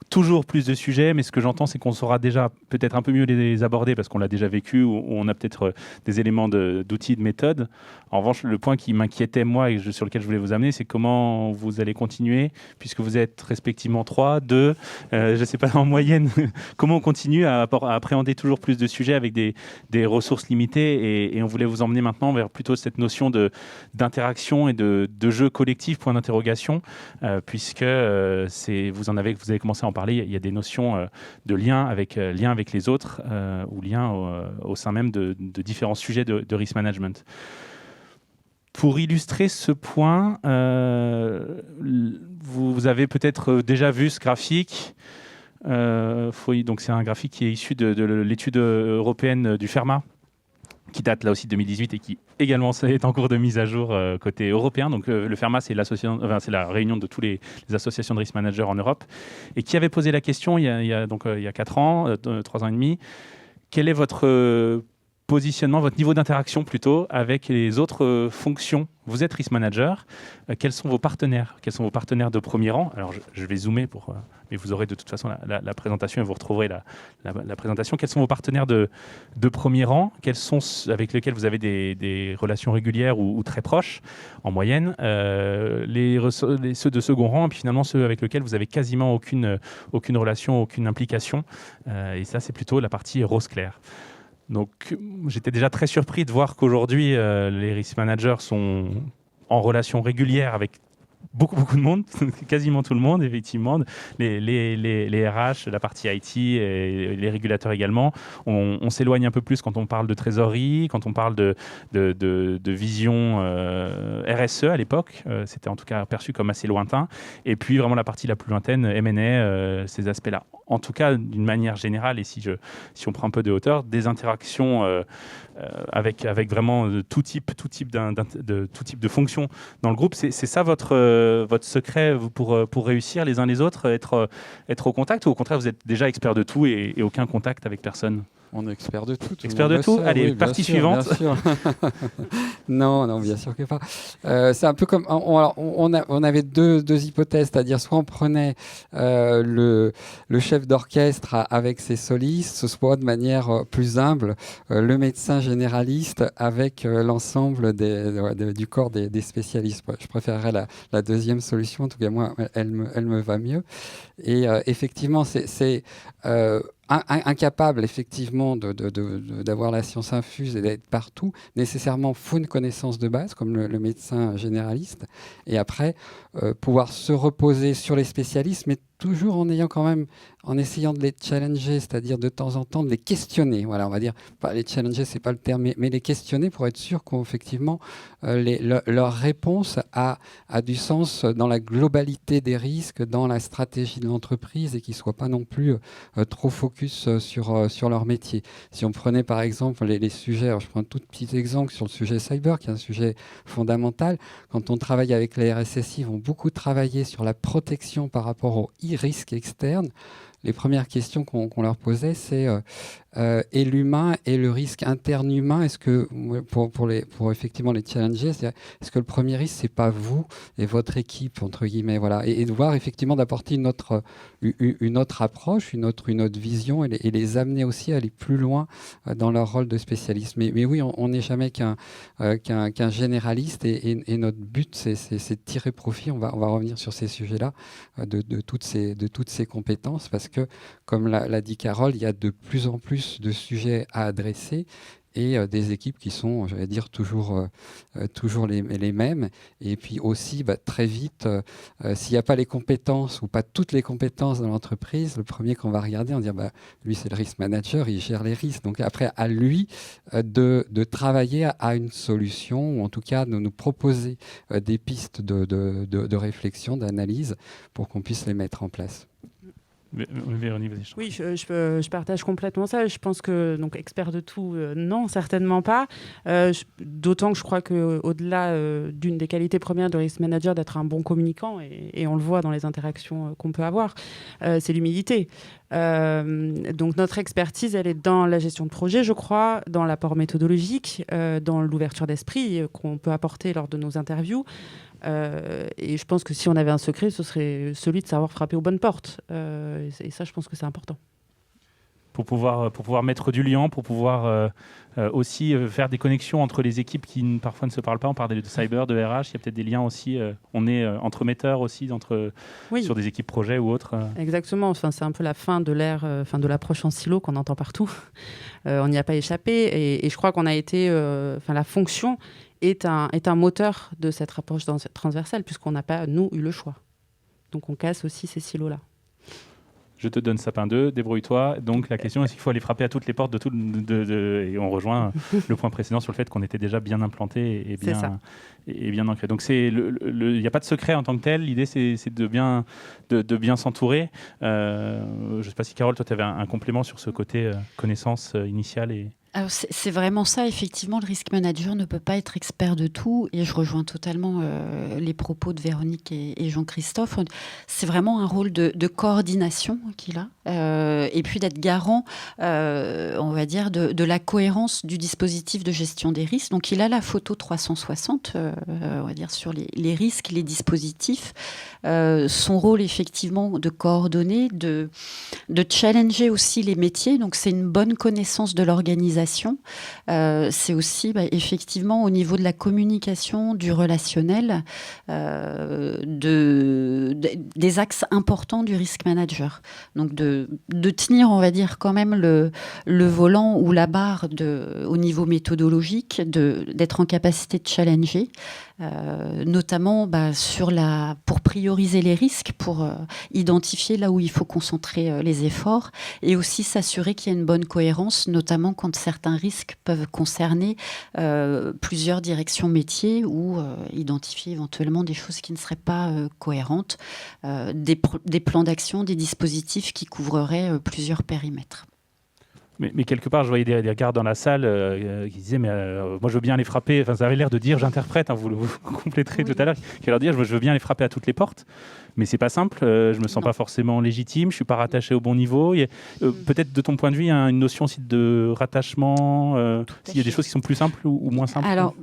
toujours plus de sujets, mais ce que j'entends, c'est qu'on saura déjà peut-être un peu mieux les aborder parce qu'on l'a déjà vécu, ou on a peut-être des éléments d'outils, de méthodes. En revanche, le point qui m'inquiétait, moi, et sur lequel je voulais vous amener, c'est comment vous allez continuer, puisque vous êtes respectivement 3, 2, je ne sais pas, en moyenne, comment on continue à appréhender toujours plus de sujets avec des ressources limitées, et on voulait vous emmener maintenant vers plutôt cette notion d'interaction et de jeu collectif, point d'interrogation, puisque vous avez commencé à en parler, il y a des notions de lien avec les autres ou lien au sein même de différents sujets de risk management. Pour illustrer ce point, vous avez peut-être déjà vu ce graphique. Donc c'est un graphique qui est issu de l'étude européenne du FERMA, qui date là aussi de 2018 et qui également est en cours de mise à jour côté européen. Donc le FERMA, c'est la réunion de tous les associations de risk managers en Europe, et qui avait posé la question il y a 4 ans, 3 ans et demi, quel est votre positionnement, votre niveau d'interaction plutôt avec les autres fonctions. Vous êtes risk manager, quels sont vos partenaires? Quels sont vos partenaires de premier rang? Alors je vais zoomer, mais vous aurez de toute façon la présentation et vous retrouverez la présentation. Quels sont vos partenaires de premier rang? Quels sont ceux avec lesquels vous avez des relations régulières ou très proches en moyenne? Ceux de second rang, et puis finalement ceux avec lesquels vous avez quasiment aucune relation, aucune implication. Et ça, c'est plutôt la partie rose clair. Donc, j'étais déjà très surpris de voir qu'aujourd'hui, les risk managers sont en relation régulière avec beaucoup de monde, quasiment tout le monde, effectivement. Les RH, la partie IT et les régulateurs également. On s'éloigne un peu plus quand on parle de trésorerie, quand on parle de vision RSE à l'époque. C'était en tout cas perçu comme assez lointain. Et puis, vraiment, la partie la plus lointaine, M&A, ces aspects-là. En tout cas, d'une manière générale, et si on prend un peu de hauteur, des interactions avec vraiment tout type de fonctions dans le groupe. C'est ça votre secret pour réussir les uns les autres, être au contact, ou au contraire, vous êtes déjà expert de tout et aucun contact avec personne? On est expert de tout. Expert de tout. Allez, oui, partie suivante. Bien sûr. non, bien sûr que pas. C'est un peu comme on avait deux hypothèses, c'est-à-dire soit on prenait le chef d'orchestre avec ses solistes, soit de manière plus humble le médecin généraliste avec l'ensemble du corps des spécialistes. Je préférerais la deuxième solution. En tout cas, moi, elle me va mieux. Et effectivement, c'est incapable effectivement d'avoir la science infuse et d'être partout. Nécessairement, faut une connaissance de base, comme le médecin généraliste, et après pouvoir se reposer sur les spécialistes, mais toujours en essayant de les challenger, c'est-à-dire de temps en temps de les questionner. Voilà, on va dire, pas les challenger, c'est pas le terme, mais les questionner pour être sûr qu'effectivement leur réponse a du sens dans la globalité des risques, dans la stratégie de l'entreprise, et qu'ils soient pas non plus trop focus sur leur métier. Si on prenait par exemple les sujets, alors je prends un tout petit exemple sur le sujet cyber, qui est un sujet fondamental. Quand on travaille avec les RSSI, ils vont beaucoup travailler sur la protection par rapport aux risques externes. Les premières questions qu'on leur posait, c'est et l'humain et le risque interne humain. Est-ce que pour effectivement les challenger, est-ce que le premier risque c'est pas vous et votre équipe entre guillemets, voilà, et de voir effectivement d'apporter une autre approche, une autre vision et les amener aussi à aller plus loin dans leur rôle de spécialiste. Mais oui, on n'est jamais qu'un généraliste et notre but c'est de tirer profit. On va revenir sur ces sujets-là de toutes ces compétences parce que comme l'a dit Carole, il y a de plus en plus de sujets à adresser et des équipes qui sont, j'allais dire, toujours les mêmes. Et puis aussi, très vite, s'il n'y a pas les compétences ou pas toutes les compétences dans l'entreprise, le premier qu'on va regarder, on va dire, lui, c'est le risk manager, il gère les risques. Donc après, à lui de travailler à une solution, ou en tout cas de nous proposer des pistes de réflexion, d'analyse, pour qu'on puisse les mettre en place. Véronique, vas-y. Oui, je partage complètement ça. Je pense que, donc, expert de tout, non, certainement pas. D'autant que je crois qu'au-delà d'une des qualités premières de risk manager, d'être un bon communicant, et on le voit dans les interactions qu'on peut avoir, c'est l'humilité. Donc notre expertise, elle est dans la gestion de projet, je crois, dans l'apport méthodologique, dans l'ouverture d'esprit qu'on peut apporter lors de nos interviews. Et je pense que si on avait un secret, ce serait celui de savoir frapper aux bonnes portes. Et ça, je pense que c'est important. Pour pouvoir mettre du lien, pour pouvoir aussi faire des connexions entre les équipes qui parfois ne se parlent pas. On parlait de cyber, de RH, il y a peut-être des liens aussi. On est entremetteurs aussi sur des équipes projets ou autres. Exactement, enfin, c'est un peu la fin de l'ère, de l'approche en silo qu'on entend partout. On n'y a pas échappé et je crois qu'on a été... la fonction est un moteur de cette approche transversale puisqu'on n'a pas, nous, eu le choix. Donc on casse aussi ces silos-là. Je te donne sapin 2, débrouille-toi. Donc la question, est-ce qu'il faut aller frapper à toutes les portes et on rejoint le point précédent sur le fait qu'on était déjà bien implanté et bien ancré. Donc il n'y a pas de secret en tant que tel. L'idée, c'est de bien s'entourer. Je ne sais pas si Carole, toi, tu avais un complément sur ce côté connaissance initiale et... Alors c'est vraiment ça, effectivement, le risk manager ne peut pas être expert de tout et je rejoins totalement les propos de Véronique et Jean-Christophe. C'est vraiment un rôle de coordination qu'il a et puis d'être garant, on va dire, de la cohérence du dispositif de gestion des risques. Donc il a la photo 360, on va dire, sur les risques, les dispositifs. Son rôle, effectivement, de coordonner, de challenger aussi les métiers. Donc c'est une bonne connaissance de l'organisation. C'est aussi effectivement au niveau de la communication, du relationnel, des axes importants du risk manager. Donc de tenir, on va dire, quand même le volant ou la barre au niveau méthodologique, d'être en capacité de challenger, notamment pour prioriser les risques, pour identifier là où il faut concentrer les efforts et aussi s'assurer qu'il y a une bonne cohérence, notamment quand certains risques peuvent concerner plusieurs directions métiers ou identifier éventuellement des choses qui ne seraient pas cohérentes, des plans d'action, des dispositifs qui couvriraient plusieurs périmètres. Mais quelque part, je voyais des regards dans la salle qui disaient mais moi je veux bien les frapper. Enfin, ça avait l'air de dire, j'interprète, vous compléterez tout à l'heure, qui leur dire je veux bien les frapper à toutes les portes, mais c'est pas simple. Je me sens pas forcément légitime, je suis pas rattaché au bon niveau. Peut-être de ton point de vue, il y a une notion aussi de rattachement. S'il y a des choses qui sont plus simples ou moins simples. Alors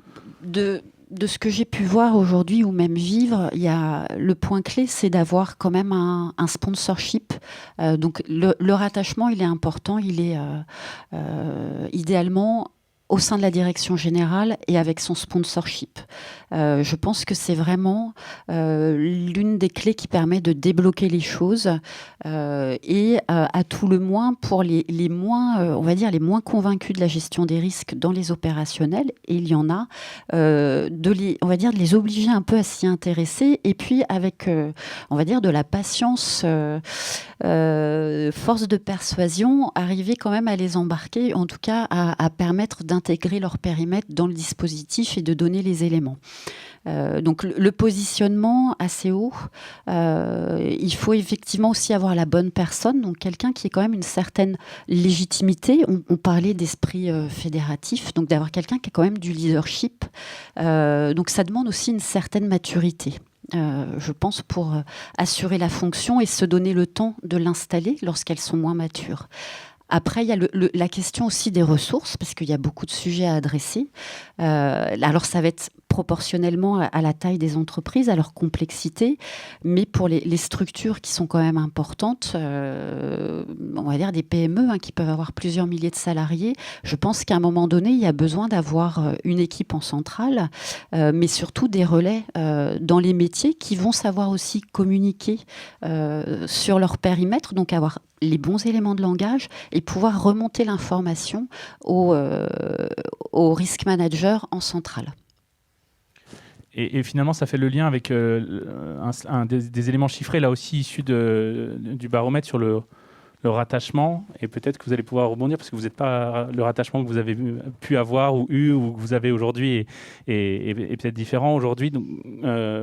de ce que j'ai pu voir aujourd'hui ou même vivre, le point clé, c'est d'avoir quand même un sponsorship. Donc le rattachement, il est important. Il est idéalement au sein de la direction générale et avec son sponsorship. Je pense que c'est vraiment l'une des clés qui permet de débloquer les choses et à tout le moins pour les moins, on va dire, les moins convaincus de la gestion des risques dans les opérationnels, et il y en a, on va dire, de les obliger un peu à s'y intéresser et puis avec, on va dire, de la patience, force de persuasion, arriver quand même à les embarquer, en tout cas à permettre d'intégrer leur périmètre dans le dispositif et de donner les éléments. Donc le positionnement assez haut, il faut effectivement aussi avoir la bonne personne, donc quelqu'un qui ait quand même une certaine légitimité. On parlait d'esprit fédératif, donc d'avoir quelqu'un qui a quand même du leadership. Donc ça demande aussi une certaine maturité. Je pense, pour assurer la fonction et se donner le temps de l'installer lorsqu'elles sont moins matures. Après, il y a la question aussi des ressources, parce qu'il y a beaucoup de sujets à adresser. Alors, ça va être proportionnellement à la taille des entreprises, à leur complexité, mais pour les structures qui sont quand même importantes, on va dire des PME qui peuvent avoir plusieurs milliers de salariés, je pense qu'à un moment donné, il y a besoin d'avoir une équipe en centrale, mais surtout des relais dans les métiers qui vont savoir aussi communiquer sur leur périmètre, donc avoir les bons éléments de langage et pouvoir remonter l'information au risk manager en centrale. Et finalement, ça fait le lien avec un des éléments chiffrés, là aussi issus du baromètre sur le rattachement. Et peut-être que vous allez pouvoir rebondir, parce que vous n'êtes pas le rattachement que vous avez pu avoir ou eu, ou que vous avez aujourd'hui, est peut-être différent aujourd'hui.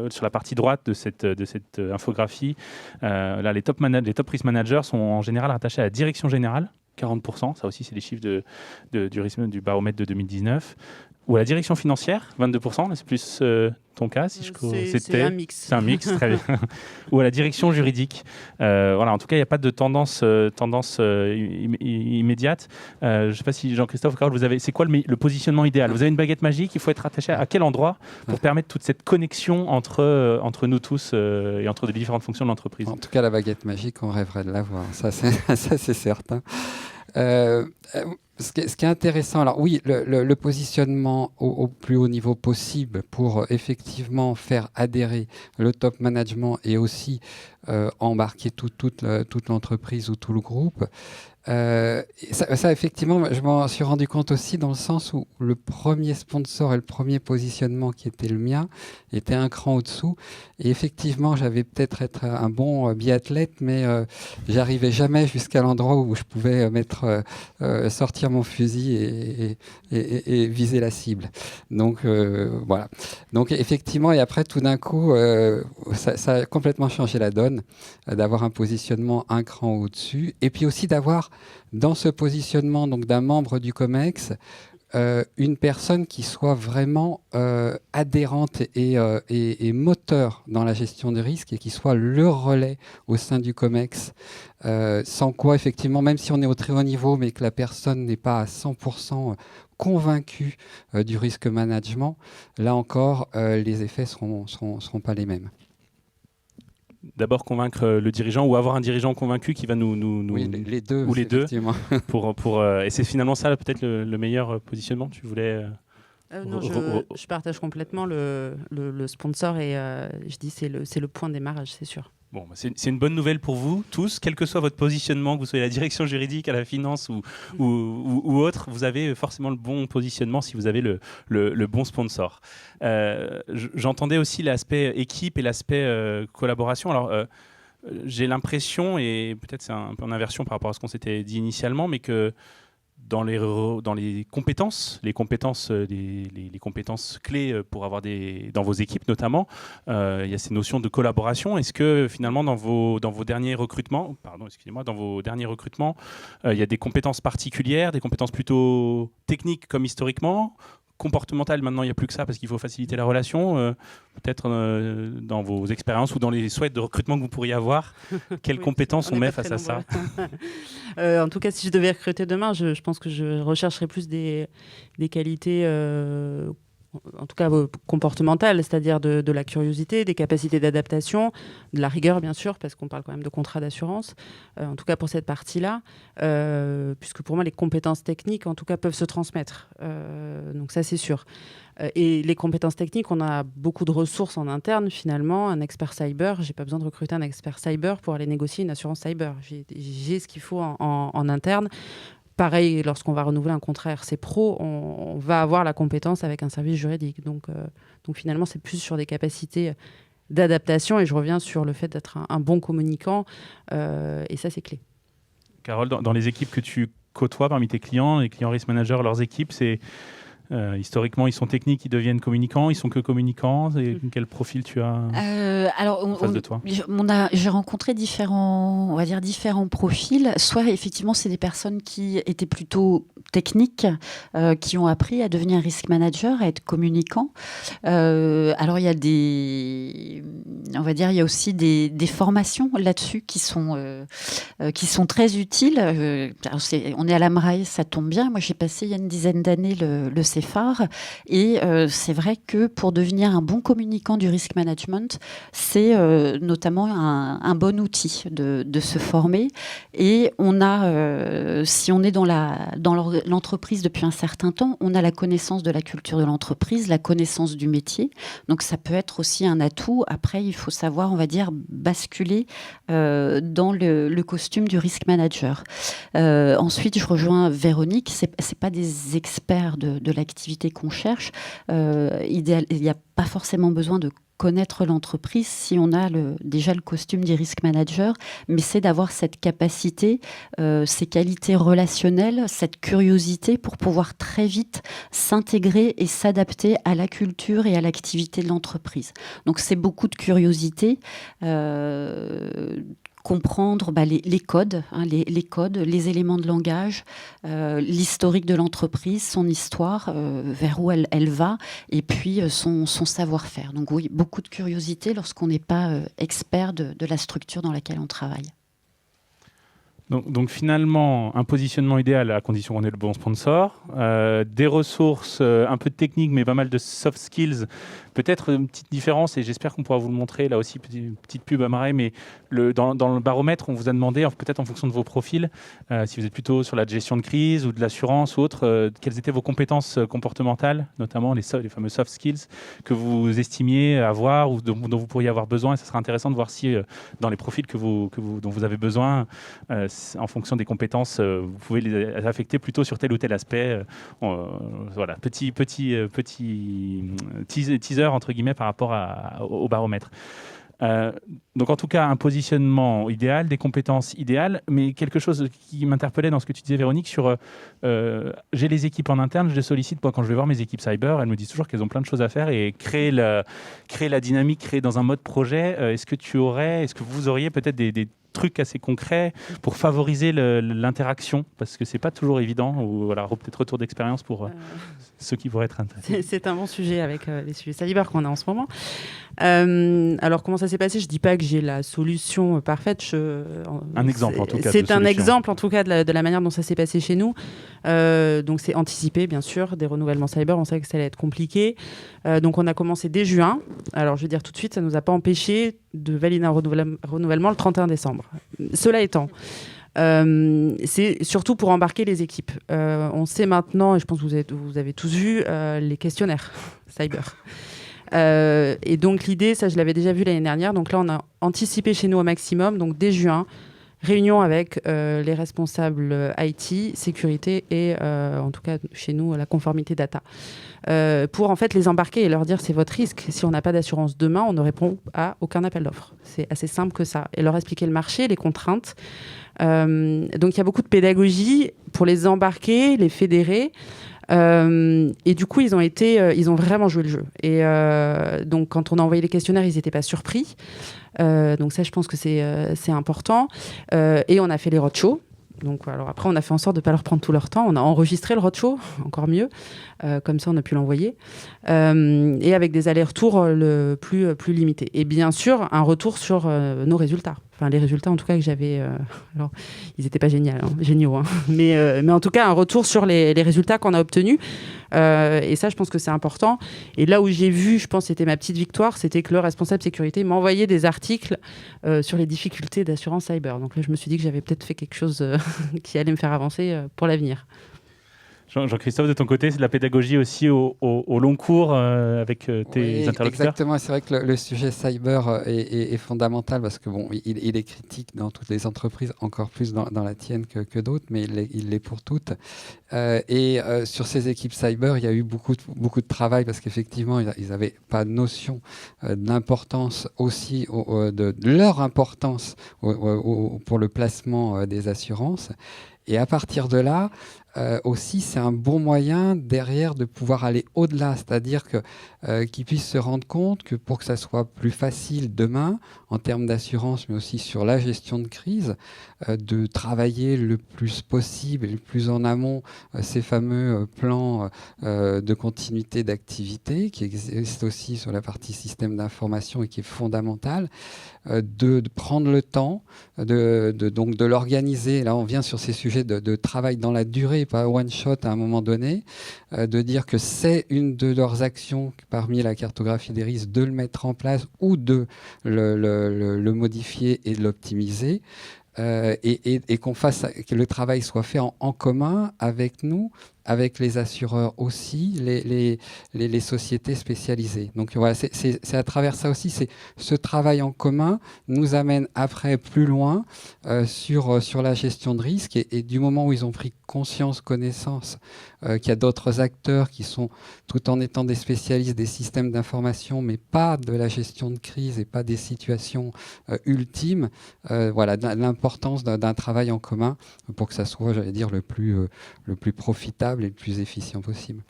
Sur la partie droite de cette infographie, là, les top risk managers sont en général rattachés à la direction générale, 40%. Ça aussi, c'est les chiffres du baromètre de 2019. Ou à la direction financière, 22%, là, c'est plus ton cas, si c'est un mix. C'est un mix, très bien. Ou à la direction juridique. Voilà, en tout cas, il n'y a pas de tendance immédiate. Je ne sais pas si Jean-Christophe, Carole, c'est quoi le positionnement idéal? Vous avez une baguette magique, il faut être attaché à quel endroit pour permettre toute cette connexion entre nous tous et entre les différentes fonctions de l'entreprise? En tout cas, la baguette magique, on rêverait de l'avoir, ça c'est certain. Ce qui est intéressant, alors oui, le positionnement au plus haut niveau possible pour effectivement faire adhérer le top management et aussi embarquer toute l'entreprise ou tout le groupe. Ça, effectivement, je m'en suis rendu compte aussi dans le sens où le premier sponsor et le premier positionnement qui était le mien était un cran au-dessous. Et effectivement, j'avais peut-être être un bon biathlète, mais j'arrivais jamais jusqu'à l'endroit où je pouvais sortir mon fusil et viser la cible. Donc voilà. Donc effectivement, et après tout d'un coup, ça a complètement changé la donne, d'avoir un positionnement un cran au-dessus, et puis aussi d'avoir dans ce positionnement donc d'un membre du COMEX, une personne qui soit vraiment adhérente et moteur dans la gestion des risques et qui soit le relais au sein du COMEX, sans quoi effectivement, même si on est au très haut niveau, mais que la personne n'est pas à 100% convaincue du risque management, là encore, les effets seront pas les mêmes. D'abord convaincre le dirigeant ou avoir un dirigeant convaincu qui va nous oui, les deux, ou les deux pour et c'est finalement ça peut-être le meilleur positionnement. Tu voulais non, je partage complètement le sponsor et je dis c'est le point de démarrage, c'est sûr. Bon, c'est une bonne nouvelle pour vous tous, quel que soit votre positionnement, que vous soyez à la direction juridique, à la finance ou autre, vous avez forcément le bon positionnement si vous avez le bon sponsor. J'entendais aussi l'aspect équipe et l'aspect collaboration. Alors, j'ai l'impression, et peut-être c'est un peu en inversion par rapport à ce qu'on s'était dit initialement, mais que dans les compétences clés pour avoir dans vos équipes notamment, il y a ces notions de collaboration. Est-ce que finalement dans vos derniers recrutements, il y a des compétences particulières, des compétences plutôt techniques comme historiquement, comportementales maintenant il n'y a plus que ça parce qu'il faut faciliter la relation, peut-être dans vos expériences ou dans les souhaits de recrutement que vous pourriez avoir, quelles compétences on met face à ça? En tout cas, si je devais recruter demain, je pense que je rechercherais plus des qualités en tout cas comportementales, c'est-à-dire de la curiosité, des capacités d'adaptation, de la rigueur bien sûr, parce qu'on parle quand même de contrat d'assurance, en tout cas pour cette partie-là, puisque pour moi les compétences techniques en tout cas peuvent se transmettre, donc ça c'est sûr. Et les compétences techniques, on a beaucoup de ressources en interne finalement. Un expert cyber, j'ai pas besoin de recruter un expert cyber pour aller négocier une assurance cyber. J'ai ce qu'il faut en interne. Pareil, lorsqu'on va renouveler un contrat RC Pro, on va avoir la compétence avec un service juridique. Donc finalement, c'est plus sur des capacités d'adaptation. Et je reviens sur le fait d'être un bon communicant. Et ça, c'est clé. Carole, dans les équipes que tu côtoies parmi tes clients, les clients risk managers, leurs équipes, Historiquement, ils sont techniques, ils deviennent communicants, ils sont que communicants. Et quel profil tu as en face de toi? J'ai rencontré différents profils. Soit effectivement, c'est des personnes qui étaient plutôt techniques, qui ont appris à devenir risk manager, à être communicants. Alors il y a il y a aussi des formations là-dessus qui sont très utiles. On est à l'AMRAE, ça tombe bien. Moi, j'ai passé il y a une dizaine d'années le CEFAR, et c'est vrai que pour devenir un bon communicant du risk management, c'est notamment un bon outil de se former. Et on a, si on est dans l'entreprise depuis un certain temps, on a la connaissance de la culture de l'entreprise, la connaissance du métier. Donc ça peut être aussi un atout. Après, il faut savoir, on va dire, basculer dans le costume du risk manager. Ensuite, je rejoins Véronique. C'est pas des experts de l'activité qu'on cherche. Il n'y a pas forcément besoin de connaître l'entreprise si on a déjà le costume du risk manager, mais c'est d'avoir cette capacité, ces qualités relationnelles, cette curiosité pour pouvoir très vite s'intégrer et s'adapter à la culture et à l'activité de l'entreprise. Donc c'est beaucoup de curiosité, comprendre les codes, les codes, les éléments de langage, l'historique de l'entreprise, son histoire, vers où elle va, et puis son savoir-faire. Donc oui, beaucoup de curiosité lorsqu'on n'est pas expert de la structure dans laquelle on travaille. Donc finalement, un positionnement idéal à condition qu'on ait le bon sponsor, des ressources, un peu de technique, mais pas mal de soft skills. Peut-être une petite différence, et j'espère qu'on pourra vous le montrer, là aussi, petite pub à Marais, mais dans le baromètre, on vous a demandé, peut-être en fonction de vos profils, si vous êtes plutôt sur la gestion de crise ou de l'assurance ou autre, quelles étaient vos compétences comportementales, notamment les fameux soft skills, que vous estimiez avoir ou dont vous pourriez avoir besoin. Et ça serait intéressant de voir si, dans les profils dont vous avez besoin, en fonction des compétences, vous pouvez les affecter plutôt sur tel ou tel aspect. Voilà, petit teaser entre guillemets par rapport au baromètre. Donc en tout cas, un positionnement idéal, des compétences idéales, mais quelque chose qui m'interpellait dans ce que tu disais, Véronique, sur j'ai les équipes en interne, je les sollicite. Moi, quand je vais voir mes équipes cyber, elles me disent toujours qu'elles ont plein de choses à faire, et créer la dynamique, créer dans un mode projet. Est-ce que vous auriez peut-être des trucs assez concrets pour favoriser l'interaction, parce que c'est pas toujours évident, ou voilà, peut-être retour d'expérience pour ceux qui pourraient être intéressés. C'est un bon sujet avec les sujets cyber qu'on a en ce moment. Alors comment ça s'est passé? Je dis pas que j'ai la solution parfaite. Un exemple en tout cas. C'est un exemple en tout cas de la manière dont ça s'est passé chez nous. Donc c'est anticipé bien sûr, des renouvellements cyber, on savait que ça allait être compliqué. Donc on a commencé dès juin. Alors je veux dire tout de suite, ça nous a pas empêché de valider un renouvellement le 31 décembre. Cela étant, c'est surtout pour embarquer les équipes. On sait maintenant, et je pense que vous avez tous vu, les questionnaires cyber. Et donc l'idée, ça je l'avais déjà vu l'année dernière, donc là on a anticipé chez nous au maximum, donc dès juin, réunion avec les responsables IT, sécurité et en tout cas chez nous la conformité data, pour en fait les embarquer et leur dire c'est votre risque. Si on n'a pas d'assurance demain, on ne répond à aucun appel d'offres. C'est assez simple que ça. Et leur expliquer le marché, les contraintes. Donc il y a beaucoup de pédagogie pour les embarquer, les fédérer. Et du coup, ils ont vraiment joué le jeu. Et donc, quand on a envoyé les questionnaires, ils n'étaient pas surpris. Donc ça, je pense que c'est important. Et on a fait les roadshows. Donc, alors après, on a fait en sorte de ne pas leur prendre tout leur temps. On a enregistré le roadshow, encore mieux. Comme ça, on a pu l'envoyer. Et avec des allers-retours plus limités. Et bien sûr, un retour sur nos résultats. Enfin, les résultats, en tout cas, que j'avais... alors, ils n'étaient pas géniaux. Hein. Mais en tout cas, un retour sur les résultats qu'on a obtenus. Et ça, je pense que c'est important. Et là où j'ai vu, je pense que c'était ma petite victoire, c'était que le responsable sécurité m'a envoyé des articles sur les difficultés d'assurance cyber. Donc là, je me suis dit que j'avais peut-être fait quelque chose qui allait me faire avancer pour l'avenir. Jean-Christophe, de ton côté, c'est de la pédagogie aussi au long cours avec tes interlocuteurs. Exactement, c'est vrai que le sujet cyber est fondamental parce que bon, il est critique dans toutes les entreprises, encore plus dans la tienne que d'autres, mais il l'est pour toutes. Et sur ces équipes cyber, il y a eu beaucoup de travail parce qu'effectivement, ils n'avaient pas notion de l'importance aussi, de leur importance pour le placement des assurances. Et à partir de là, aussi, c'est un bon moyen derrière de pouvoir aller au-delà, c'est-à-dire qu'ils puissent se rendre compte que pour que ça soit plus facile demain, en termes d'assurance, mais aussi sur la gestion de crise, de travailler le plus possible et le plus en amont ces fameux plans de continuité d'activité qui existent aussi sur la partie système d'information et qui est fondamental, de prendre le temps, donc de l'organiser. Là, on vient sur ces sujets de travail dans la durée, pas one shot à un moment donné, de dire que c'est une de leurs actions parmi la cartographie des risques de le mettre en place ou de le modifier et de l'optimiser. Et que le travail soit fait en commun avec nous, avec les assureurs aussi, les sociétés spécialisées. Donc voilà, c'est à travers ça aussi, ce travail en commun nous amène après plus loin sur la gestion de risque. Et du moment où ils ont pris conscience, connaissance qu'il y a d'autres acteurs qui sont, tout en étant des spécialistes des systèmes d'information, mais pas de la gestion de crise et pas des situations ultimes, voilà, l'importance d'un travail en commun pour que ça soit, j'allais dire, le plus profitable et le plus efficient possible.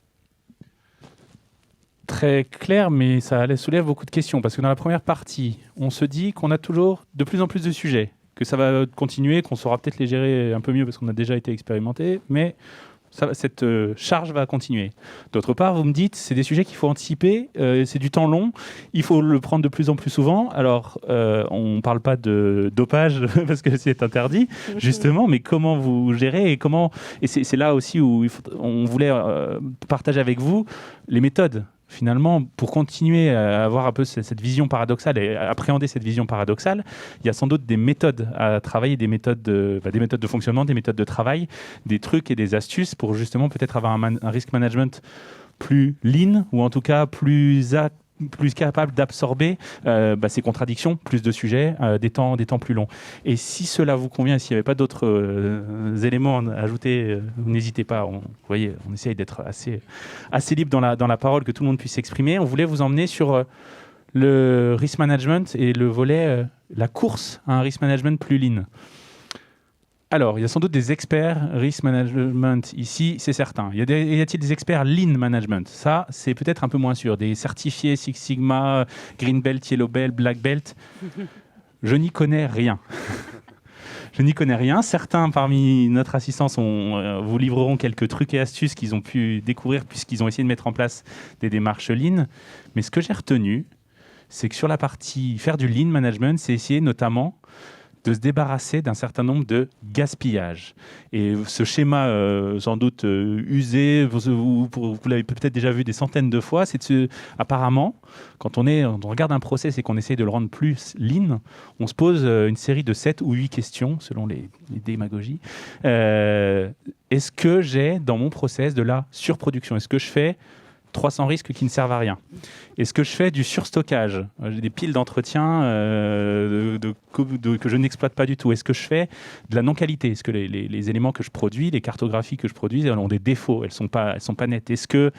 Très clair, mais ça soulève beaucoup de questions, parce que dans la première partie, on se dit qu'on a toujours de plus en plus de sujets, que ça va continuer, qu'on saura peut-être les gérer un peu mieux parce qu'on a déjà été expérimenté, mais cette charge va continuer. D'autre part, vous me dites, c'est des sujets qu'il faut anticiper, c'est du temps long, il faut le prendre de plus en plus souvent. Alors, on ne parle pas de dopage parce que c'est interdit, justement, mais comment vous gérez et c'est là aussi où on voulait partager avec vous les méthodes. Finalement, pour continuer à avoir un peu cette vision paradoxale et à appréhender cette vision paradoxale, il y a sans doute des méthodes à travailler, des méthodes de fonctionnement, des méthodes de travail, des trucs et des astuces pour justement peut-être avoir un risk management plus lean ou en tout cas plus capable d'absorber ces contradictions, plus de sujets, des temps plus longs. Et si cela vous convient, s'il n'y avait pas d'autres éléments à ajouter, n'hésitez pas. Vous voyez, on essaye d'être assez libre dans la parole, que tout le monde puisse s'exprimer. On voulait vous emmener sur le risk management et le volet, la course à un risk management plus lean. Alors, il y a sans doute des experts risk management ici, c'est certain. Y a-t-il des experts lean management? Ça, c'est peut-être un peu moins sûr. Des certifiés Six Sigma, Green Belt, Yellow Belt, Black Belt. Je n'y connais rien. Je n'y connais rien. Certains parmi notre assistance vous livreront quelques trucs et astuces qu'ils ont pu découvrir puisqu'ils ont essayé de mettre en place des démarches lean. Mais ce que j'ai retenu, c'est que sur la partie faire du lean management, c'est essayer notamment de se débarrasser d'un certain nombre de gaspillages. Et ce schéma, sans doute usé, vous l'avez peut-être déjà vu des centaines de fois, c'est apparemment, quand on regarde un process et qu'on essaie de le rendre plus lean, on se pose une série de 7 ou 8 questions, selon les démagogies. Est-ce que j'ai dans mon process de la surproduction? Est-ce que je fais 300 risques qui ne servent à rien? Est-ce que je fais du surstockage? J'ai des piles d'entretien que je n'exploite pas du tout. Est-ce que je fais de la non-qualité? Est-ce que les éléments que je produis, les cartographies que je produis, elles ont des défauts? Elles sont pas nettes. Est-ce que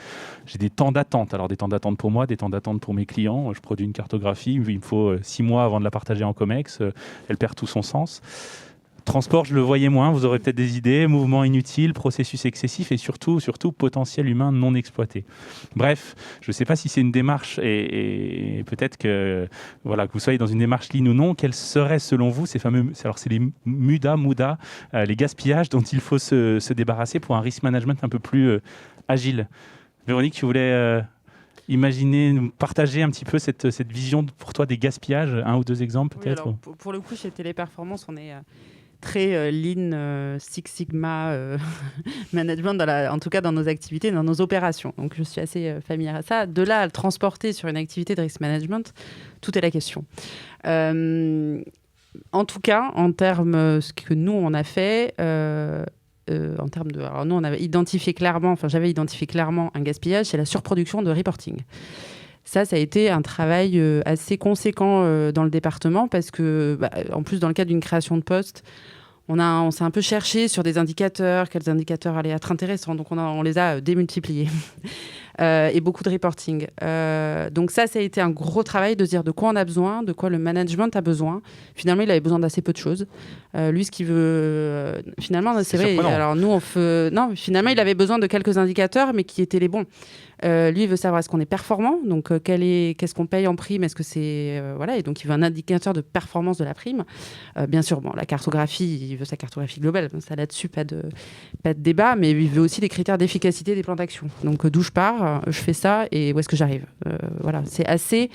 j'ai des temps d'attente? Alors des temps d'attente pour moi, des temps d'attente pour mes clients. Je produis une cartographie, il me faut 6 mois avant de la partager en COMEX. Elle perd tout son sens. Transport, je le voyais moins, vous aurez peut-être des idées, mouvements inutiles, processus excessifs et surtout potentiel humain non exploité. Bref, je ne sais pas si c'est une démarche et peut-être que vous soyez dans une démarche lean ou non, quels seraient selon vous ces fameux, alors c'est les MUDA, les gaspillages dont il faut se débarrasser pour un risk management un peu plus agile. Véronique, tu voulais imaginer, partager un petit peu cette vision pour toi des gaspillages, un ou deux exemples peut-être? Oui, alors, pour le coup, chez Téléperformance, on est très lean, Six Sigma management, en tout cas dans nos activités, dans nos opérations. Donc je suis assez familière à ça. De là à le transporter sur une activité de risk management, tout est la question. En tout cas, en termes ce que nous on a fait, en termes de, alors nous on avait identifié clairement, j'avais identifié clairement un gaspillage, c'est la surproduction de reporting. Ça a été un travail assez conséquent dans le département parce que, en plus, dans le cadre d'une création de poste, on s'est un peu cherché sur des indicateurs, quels indicateurs allaient être intéressants. Donc, on les a démultipliés. et beaucoup de reporting. Donc ça a été un gros travail de se dire de quoi on a besoin, de quoi le management a besoin. Finalement, il avait besoin d'assez peu de choses. Lui, ce qu'il veut... finalement, c'est vrai. Surprenant. Alors nous, non, finalement, il avait besoin de quelques indicateurs, mais qui étaient les bons. Lui, il veut savoir est-ce qu'on est performant, donc qu'est-ce qu'on paye en prime, est-ce que c'est... voilà, et donc il veut un indicateur de performance de la prime. Bien sûr, la cartographie, il veut sa cartographie globale, ça là-dessus, pas de débat, mais il veut aussi des critères d'efficacité des plans d'action. Donc d'où je pars, je fais ça, et où est-ce que j'arrive. Voilà, c'est assez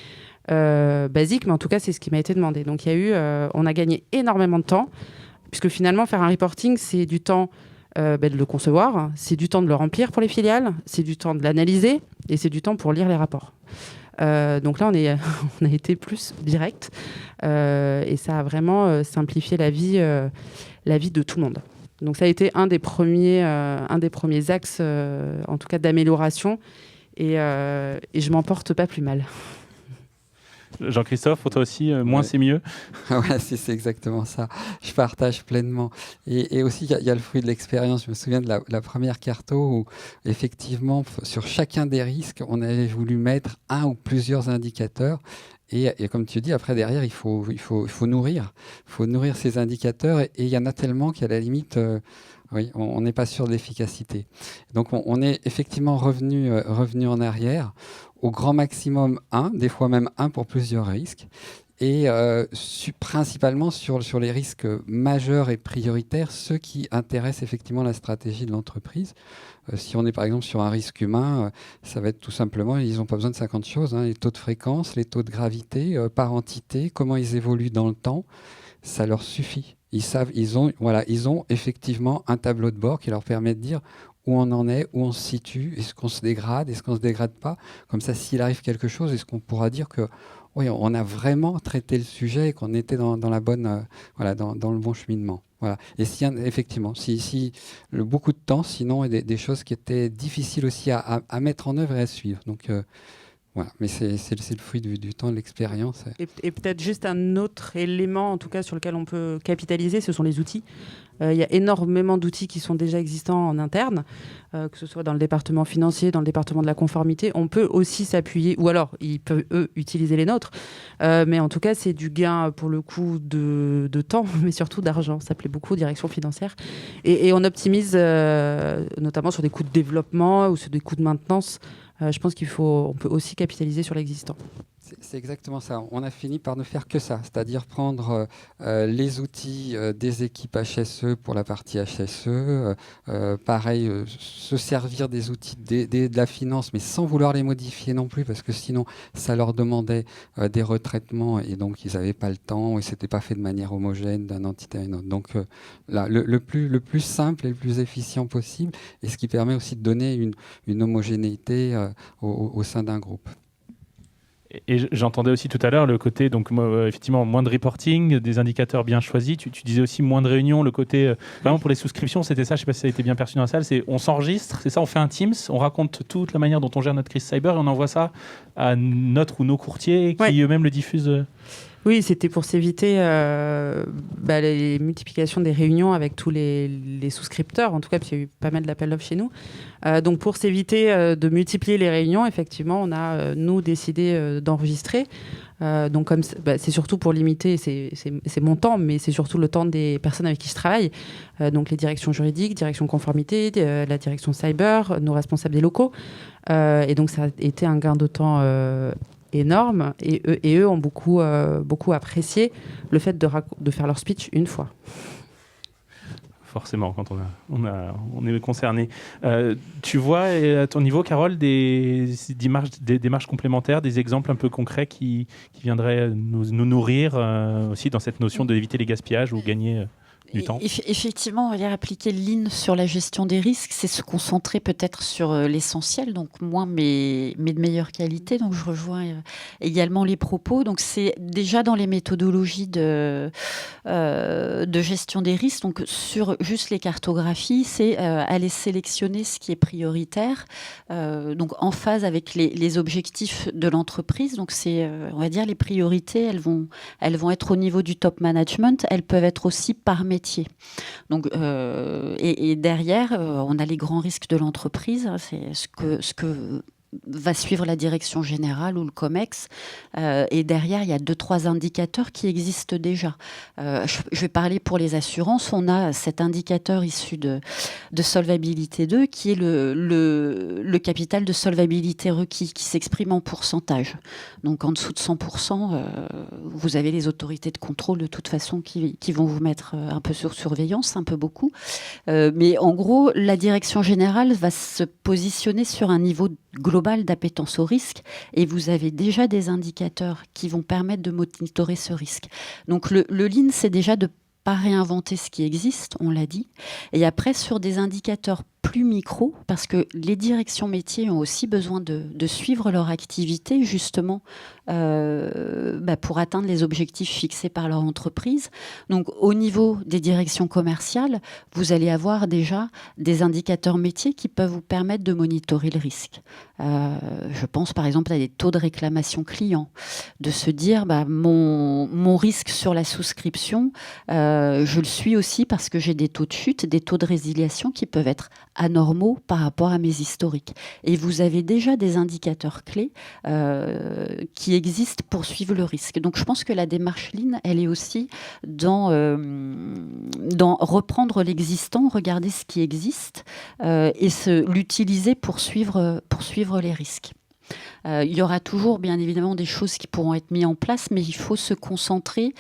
basique, mais en tout cas, c'est ce qui m'a été demandé. Donc on a gagné énormément de temps, puisque finalement, faire un reporting, c'est du temps de le concevoir, c'est du temps de le remplir pour les filiales, c'est du temps de l'analyser, et c'est du temps pour lire les rapports. Donc là, on a été plus direct, et ça a vraiment simplifié la vie de tout le monde. Donc ça a été un des premiers axes, en tout cas d'amélioration, et je m'en porte pas plus mal. Jean-Christophe, pour toi aussi, moins Ouais. c'est mieux. Ouais, c'est exactement ça. Je partage pleinement. Et aussi, il y a le fruit de l'expérience. Je me souviens de la première carto où, effectivement, sur chacun des risques, on avait voulu mettre un ou plusieurs indicateurs. Et comme tu dis, après, derrière, il faut nourrir. Il faut nourrir ces indicateurs. Et il y en a tellement qu'à la limite, oui, on n'est pas sûr de l'efficacité. Donc, on est effectivement revenu en arrière. Au grand maximum, des fois même un pour plusieurs risques. Et principalement sur les risques majeurs et prioritaires, ceux qui intéressent effectivement la stratégie de l'entreprise. Si on est par exemple sur un risque humain, ça va être tout simplement, ils n'ont pas besoin de 50 choses, les taux de fréquence, les taux de gravité, par entité, comment ils évoluent dans le temps, ça leur suffit. Ils ont effectivement un tableau de bord qui leur permet de dire où on en est, où on se situe, est-ce qu'on se dégrade, est-ce qu'on ne se dégrade pas. Comme ça, s'il arrive quelque chose, est-ce qu'on pourra dire que oui, on a vraiment traité le sujet et qu'on était dans la bonne, dans le bon cheminement. Voilà. Et effectivement, beaucoup de temps, sinon, et des choses qui étaient difficiles aussi à mettre en œuvre et à suivre. Donc, voilà. Mais c'est le fruit du temps, de l'expérience. Et peut-être juste un autre élément, en tout cas, sur lequel on peut capitaliser, ce sont les outils. Il y a énormément d'outils qui sont déjà existants en interne, que ce soit dans le département financier, dans le département de la conformité. On peut aussi s'appuyer, ou alors ils peuvent, eux, utiliser les nôtres. Mais en tout cas, c'est du gain, pour le coup, de temps, mais surtout d'argent. Ça plaît beaucoup, direction financière. Et on optimise, notamment sur des coûts de développement ou sur des coûts de maintenance. Je pense on peut aussi capitaliser sur l'existant. C'est exactement ça. On a fini par ne faire que ça, c'est-à-dire prendre les outils des équipes HSE pour la partie HSE, pareil, se servir des outils de la finance, mais sans vouloir les modifier non plus, parce que sinon, ça leur demandait des retraitements, et donc ils n'avaient pas le temps, et ce n'était pas fait de manière homogène d'une entité à une autre. Donc là, le plus simple et le plus efficient possible, et ce qui permet aussi de donner une homogénéité au sein d'un groupe. Et j'entendais aussi tout à l'heure le côté, donc effectivement, moins de reporting, des indicateurs bien choisis. Tu disais aussi moins de réunions, le côté, vraiment pour les souscriptions, c'était ça, je ne sais pas si ça a été bien perçu dans la salle, c'est on s'enregistre, c'est ça, on fait un Teams, on raconte toute la manière dont on gère notre crise cyber et on envoie ça à notre ou nos courtiers qui eux-mêmes le diffusent. Oui, c'était pour s'éviter les multiplications des réunions avec tous les souscripteurs, en tout cas, parce qu'il y a eu pas mal d'appels d'offres chez nous. Donc, pour s'éviter de multiplier les réunions, effectivement, on a, nous, décidé d'enregistrer. Donc, comme c'est surtout pour limiter, c'est mon temps, mais c'est surtout le temps des personnes avec qui je travaille. Donc, les directions juridiques, direction conformité, la direction cyber, nos responsables des locaux. Et donc, ça a été un gain de temps énorme, et eux ont beaucoup apprécié le fait de faire leur speech une fois. Forcément, quand on est concerné. Tu vois, à ton niveau, Carole, des démarches complémentaires, des exemples un peu concrets qui viendraient nous nourrir aussi dans cette notion d'éviter les gaspillages ou gagner du temps. Effectivement, on va dire appliquer le lean sur la gestion des risques, c'est se concentrer peut-être sur l'essentiel, donc moins mais de meilleure qualité. Donc je rejoins également les propos. Donc c'est déjà dans les méthodologies de gestion des risques. Donc sur juste les cartographies, c'est aller sélectionner ce qui est prioritaire, donc en phase avec les objectifs de l'entreprise. Donc c'est, on va dire, les priorités, elles vont être au niveau du top management. Elles peuvent être aussi par métier. Donc, et derrière, on a les grands risques de l'entreprise. C'est ce que va suivre la direction générale ou le COMEX. Et derrière, il y a 2-3 indicateurs qui existent déjà. Je vais parler pour les assurances. On a cet indicateur issu de Solvabilité 2 qui est le capital de solvabilité requis qui s'exprime en pourcentage. Donc en dessous de 100%, vous avez les autorités de contrôle de toute façon qui vont vous mettre un peu sur surveillance, un peu beaucoup. Mais en gros, la direction générale va se positionner sur un niveau global d'appétence au risque et vous avez déjà des indicateurs qui vont permettre de monitorer ce risque. Donc le lean, c'est déjà de pas réinventer ce qui existe, on l'a dit. Et après, sur des indicateurs plus micro, parce que les directions métiers ont aussi besoin de suivre leur activité, justement, pour atteindre les objectifs fixés par leur entreprise. Donc, au niveau des directions commerciales, vous allez avoir déjà des indicateurs métiers qui peuvent vous permettre de monitorer le risque. Je pense, par exemple, à des taux de réclamation client, de se dire, mon risque sur la souscription, je le suis aussi parce que j'ai des taux de chute, des taux de résiliation qui peuvent être anormaux par rapport à mes historiques. Et vous avez déjà des indicateurs clés qui existent pour suivre le risque. Donc je pense que la démarche Lean, elle est aussi dans reprendre l'existant, regarder ce qui existe et l'utiliser pour suivre les risques. Il y aura toujours, bien évidemment, des choses qui pourront être mises en place, mais il faut se concentrer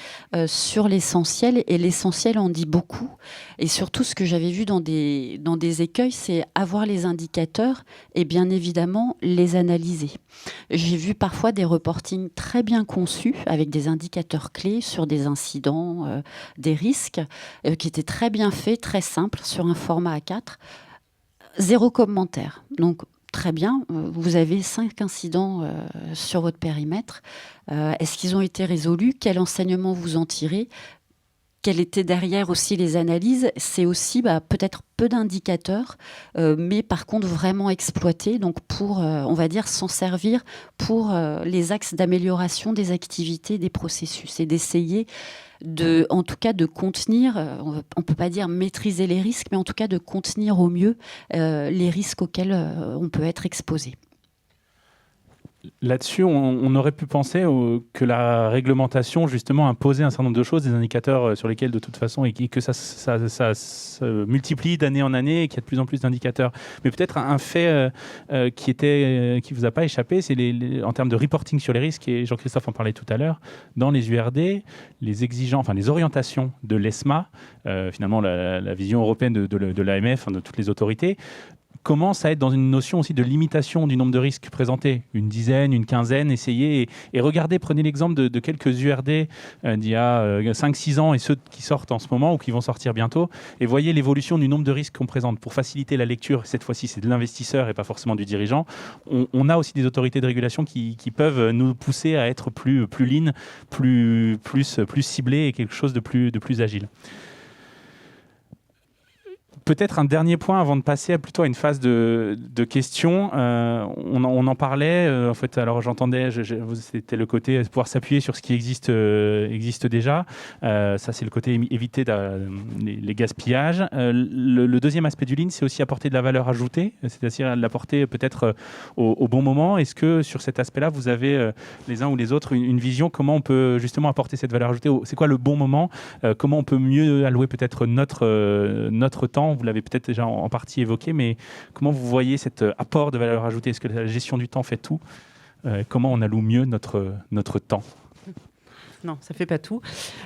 sur l'essentiel. Et l'essentiel en dit beaucoup. Et surtout, ce que j'avais vu dans des écueils, c'est avoir les indicateurs et bien évidemment les analyser. J'ai vu parfois des reportings très bien conçus avec des indicateurs clés sur des incidents, des risques, qui étaient très bien faits, très simples, sur un format A4. 0 commentaire. Donc, très bien, vous avez 5 incidents sur votre périmètre. Est-ce qu'ils ont été résolus? Quel enseignement vous en tirez? Quelles étaient derrière aussi les analyses? C'est aussi peut-être peu d'indicateurs, mais par contre vraiment exploités, donc pour, on va dire, s'en servir pour les axes d'amélioration des activités, des processus, et d'essayer en tout cas de contenir, on ne peut pas dire maîtriser les risques, mais en tout cas de contenir au mieux les risques auxquels on peut être exposé. Là-dessus, on aurait pu penser que la réglementation, justement, imposait un certain nombre de choses, des indicateurs sur lesquels, de toute façon, et que ça se multiplie d'année en année et qu'il y a de plus en plus d'indicateurs. Mais peut-être un fait qui vous a pas échappé, c'est en termes de reporting sur les risques, et Jean-Christophe en parlait tout à l'heure, dans les URD, les orientations de l'ESMA, finalement la vision européenne de l'AMF, de toutes les autorités, commence à être dans une notion aussi de limitation du nombre de risques présentés. Une dizaine, une quinzaine, essayez. Et regardez, prenez l'exemple de quelques URD d'il y a 5-6 ans et ceux qui sortent en ce moment ou qui vont sortir bientôt. Et voyez l'évolution du nombre de risques qu'on présente. Pour faciliter la lecture, cette fois-ci, c'est de l'investisseur et pas forcément du dirigeant. On a aussi des autorités de régulation qui peuvent nous pousser à être plus lean, plus ciblé et quelque chose de plus agile. Peut-être un dernier point avant de passer plutôt à une phase de questions. On en parlait. En fait, alors j'entendais, c'était le côté pouvoir s'appuyer sur ce qui existe déjà. Ça, c'est le côté éviter les gaspillages. Le deuxième aspect du Lean, c'est aussi apporter de la valeur ajoutée, c'est-à-dire l'apporter peut-être au bon moment. Est-ce que sur cet aspect-là, vous avez les uns ou les autres une vision comment on peut justement apporter cette valeur ajoutée? C'est quoi le bon moment? Comment on peut mieux allouer peut-être notre temps? Vous l'avez peut-être déjà en partie évoqué, mais comment vous voyez cet apport de valeur ajoutée? Est-ce que la gestion du temps fait tout? Comment on alloue mieux notre temps? Non, ça ne fait pas tout.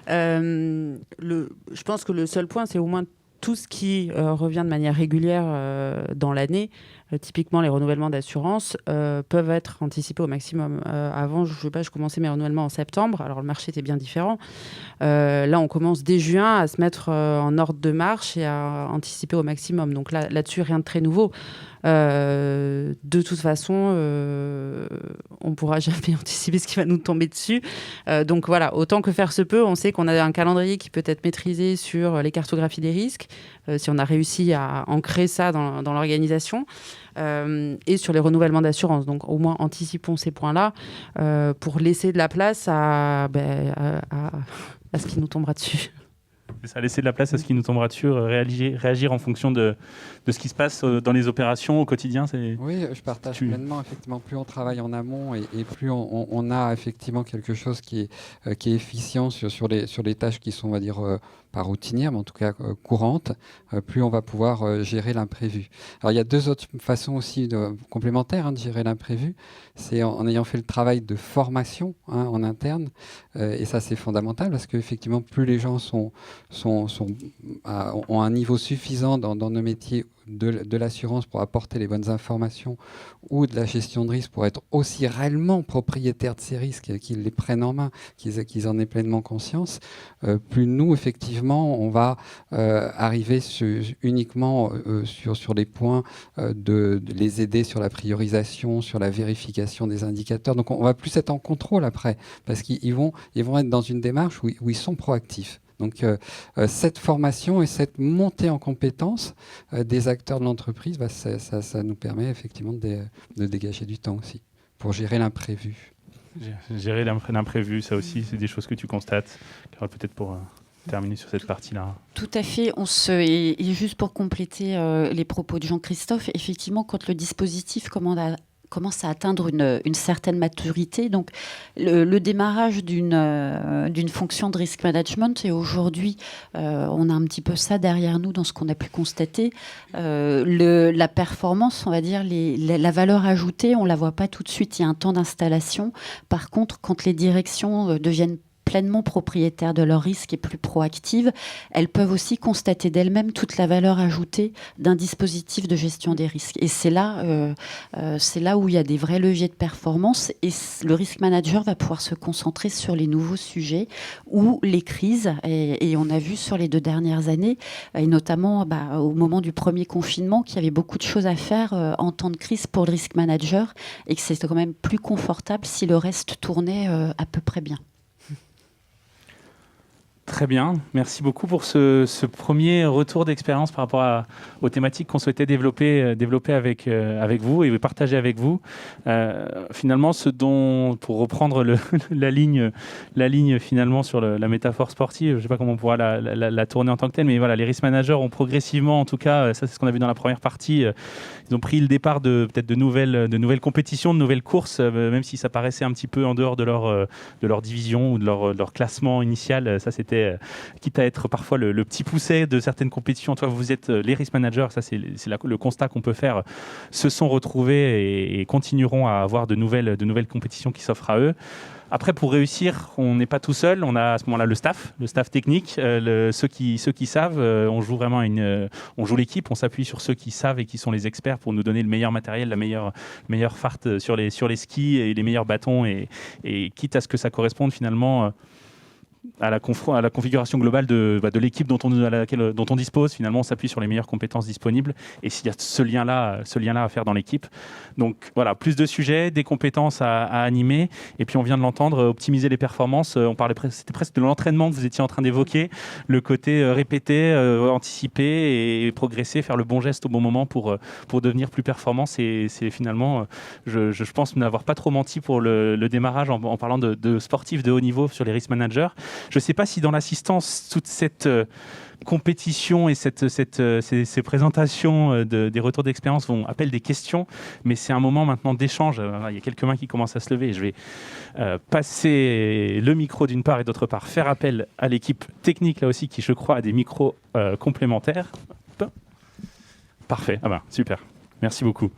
Je pense que le seul point, c'est au moins tout ce qui revient de manière régulière dans l'année. Typiquement, les renouvellements d'assurance peuvent être anticipés au maximum. Avant, je commençais mes renouvellements en septembre. Alors, le marché était bien différent. Là, on commence dès juin à se mettre en ordre de marche et à anticiper au maximum. Donc là-dessus, rien de très nouveau. De toute façon, on ne pourra jamais anticiper ce qui va nous tomber dessus. Donc voilà, autant que faire se peut, on sait qu'on a un calendrier qui peut être maîtrisé sur les cartographies des risques, si on a réussi à ancrer ça dans l'organisation, et sur les renouvellements d'assurance. Donc au moins, anticipons ces points-là pour laisser de la place à ce qui nous tombera dessus. C'est ça, laisser de la place à ce qui nous tombera dessus, réagir en fonction de ce qui se passe dans les opérations au quotidien. Oui, je partage pleinement. Effectivement, plus on travaille en amont et plus on a effectivement quelque chose qui est efficient sur les tâches qui sont, on va dire, pas routinières, mais en tout cas courantes, plus on va pouvoir gérer l'imprévu. Alors il y a deux autres façons aussi complémentaires de gérer l'imprévu. C'est en ayant fait le travail de formation en interne, et ça c'est fondamental parce qu'effectivement plus les gens ont un niveau suffisant dans nos métiers de l'assurance pour apporter les bonnes informations ou de la gestion de risque pour être aussi réellement propriétaires de ces risques, qu'ils les prennent en main, qu'ils en aient pleinement conscience, plus nous, effectivement, on va arriver uniquement sur les points de les aider sur la priorisation, sur la vérification des indicateurs. Donc on va plus être en contrôle après, parce qu'ils vont être dans une démarche où ils sont proactifs. Donc cette formation et cette montée en compétences des acteurs de l'entreprise, ça nous permet effectivement de dégager du temps aussi pour gérer l'imprévu. Gérer l'imprévu, ça aussi, c'est des choses que tu constates. Peut-être pour terminer sur cette partie-là. Tout à fait. Et juste pour compléter les propos de Jean-Christophe, effectivement, quand le dispositif commence à atteindre une certaine maturité. Donc, le démarrage d'une fonction de risk management, et aujourd'hui, on a un petit peu ça derrière nous dans ce qu'on a pu constater. La performance, on va dire, la valeur ajoutée, on ne la voit pas tout de suite. Il y a un temps d'installation. Par contre, quand les directions deviennent pleinement propriétaires de leurs risques et plus proactives, elles peuvent aussi constater d'elles-mêmes toute la valeur ajoutée d'un dispositif de gestion des risques. Et c'est là où il y a des vrais leviers de performance, et le risk manager va pouvoir se concentrer sur les nouveaux sujets ou les crises. Et on a vu sur les 2 dernières années, et notamment au moment du premier confinement, qu'il y avait beaucoup de choses à faire en temps de crise pour le risk manager, et que c'était quand même plus confortable si le reste tournait à peu près bien. Très bien, merci beaucoup pour ce premier retour d'expérience par rapport aux thématiques qu'on souhaitait développer avec vous et partager avec vous. Finalement, pour reprendre la ligne finalement sur la métaphore sportive, je ne sais pas comment on pourra la tourner en tant que telle, mais voilà, les risk managers ont progressivement, en tout cas, ça c'est ce qu'on a vu dans la première partie, ils ont pris le départ peut-être de nouvelles compétitions, de nouvelles courses, même si ça paraissait un petit peu en dehors de leur division ou de leur classement initial. Ça, c'était quitte à être parfois le petit pousset de certaines compétitions. Toi, vous êtes les risk managers, ça c'est le constat qu'on peut faire, se sont retrouvés et continueront à avoir de nouvelles compétitions qui s'offrent à eux. Après, pour réussir, on n'est pas tout seul. On a à ce moment-là le staff technique, ceux qui savent. On joue vraiment on joue l'équipe. On s'appuie sur ceux qui savent et qui sont les experts pour nous donner le meilleur matériel, la meilleure farte sur les skis et les meilleurs bâtons. Et quitte à ce que ça corresponde finalement à la configuration globale de l'équipe dont on dispose. Finalement, on s'appuie sur les meilleures compétences disponibles, et s'il y a ce lien-là à faire dans l'équipe. Donc voilà, plus de sujets, des compétences à animer, et puis on vient de l'entendre, optimiser les performances. C'était presque de l'entraînement que vous étiez en train d'évoquer, le côté répéter, anticiper et progresser, faire le bon geste au bon moment pour devenir plus performant. C'est finalement, je pense n'avoir pas trop menti pour le démarrage en parlant de sportifs de haut niveau sur les risk managers. Je ne sais pas si dans l'assistance, toute cette compétition et ces présentations des retours d'expérience appellent des questions, mais c'est un moment maintenant d'échange. Il y a quelques mains qui commencent à se lever. Je vais passer le micro d'une part et d'autre part, faire appel à l'équipe technique là aussi qui, je crois, a des micros complémentaires. Hop. Parfait, super, merci beaucoup.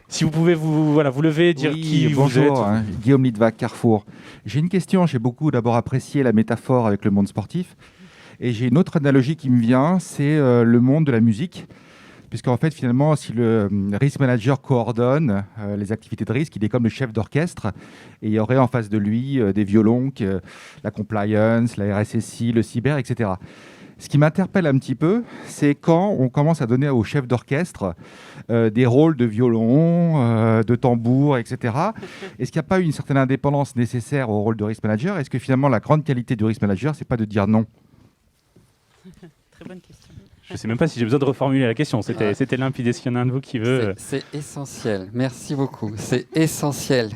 Si vous pouvez vous lever, dire qui vous êtes. Bonjour, Guillaume Litvak, Carrefour. J'ai une question. J'ai beaucoup d'abord apprécié la métaphore avec le monde sportif. Et j'ai une autre analogie qui me vient, c'est le monde de la musique. Puisqu'en fait, finalement, si le risk manager coordonne les activités de risque, il est comme le chef d'orchestre. Et il y aurait en face de lui des violons, la compliance, la RSSI, le cyber, etc. Ce qui m'interpelle un petit peu, c'est quand on commence à donner au chef d'orchestre des rôles de violon, de tambour, etc. Est-ce qu'il n'y a pas une certaine indépendance nécessaire au rôle de risk manager ? Est-ce que finalement la grande qualité du risk manager, c'est pas de dire non ? Très bonne question. Je ne sais même pas si j'ai besoin de reformuler la question. C'était limpide. Est-ce qu'il y en a un de vous qui veut... C'est essentiel. Merci beaucoup. C'est essentiel.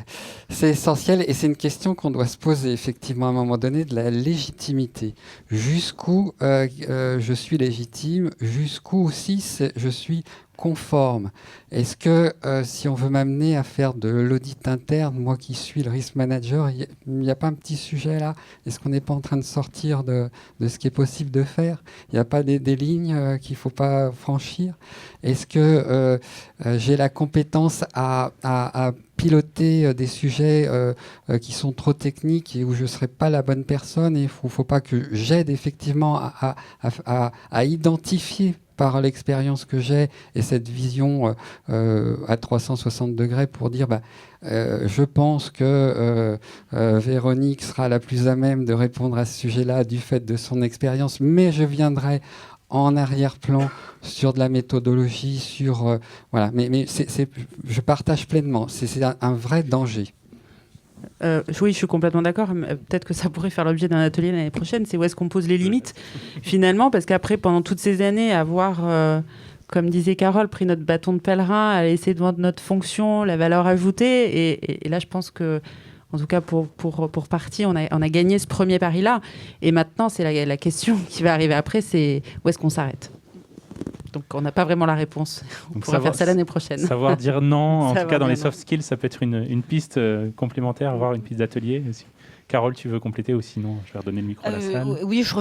C'est essentiel et c'est une question qu'on doit se poser effectivement à un moment donné de la légitimité. Jusqu'où je suis légitime, jusqu'où aussi je suis conforme. Est-ce que si on veut m'amener à faire de l'audit interne, moi qui suis le risk manager, il n'y a pas un petit sujet là? Est-ce qu'on n'est pas en train de sortir de ce qui est possible de faire? Il n'y a pas des lignes qu'il ne faut pas franchir? Est-ce que j'ai la compétence à piloter des sujets qui sont trop techniques et où je ne serai pas la bonne personne? Il ne faut pas que j'aide effectivement à identifier par l'expérience que j'ai et cette vision à 360 degrés pour dire je pense que Véronique sera la plus à même de répondre à ce sujet-là du fait de son expérience, mais je viendrai en arrière-plan sur de la méthodologie, sur voilà. Mais je partage pleinement. C'est un vrai danger. Oui, je suis complètement d'accord. Peut-être que ça pourrait faire l'objet d'un atelier l'année prochaine. C'est où est-ce qu'on pose les limites, finalement, parce qu'après, pendant toutes ces années, avoir, comme disait Carole, pris notre bâton de pèlerin, à essayer de vendre notre fonction, la valeur ajoutée. Et là, je pense que, en tout cas, pour partie, on a gagné ce premier pari-là. Et maintenant, c'est la question qui va arriver après, c'est où est-ce qu'on s'arrête? Donc, on n'a pas vraiment la réponse. On pourra faire ça l'année prochaine. Savoir dire non, en tout cas dans les soft skills, ça peut être une piste complémentaire, voire une piste d'atelier. Carole, tu veux compléter ou sinon je vais redonner le micro à la salle. Oui, je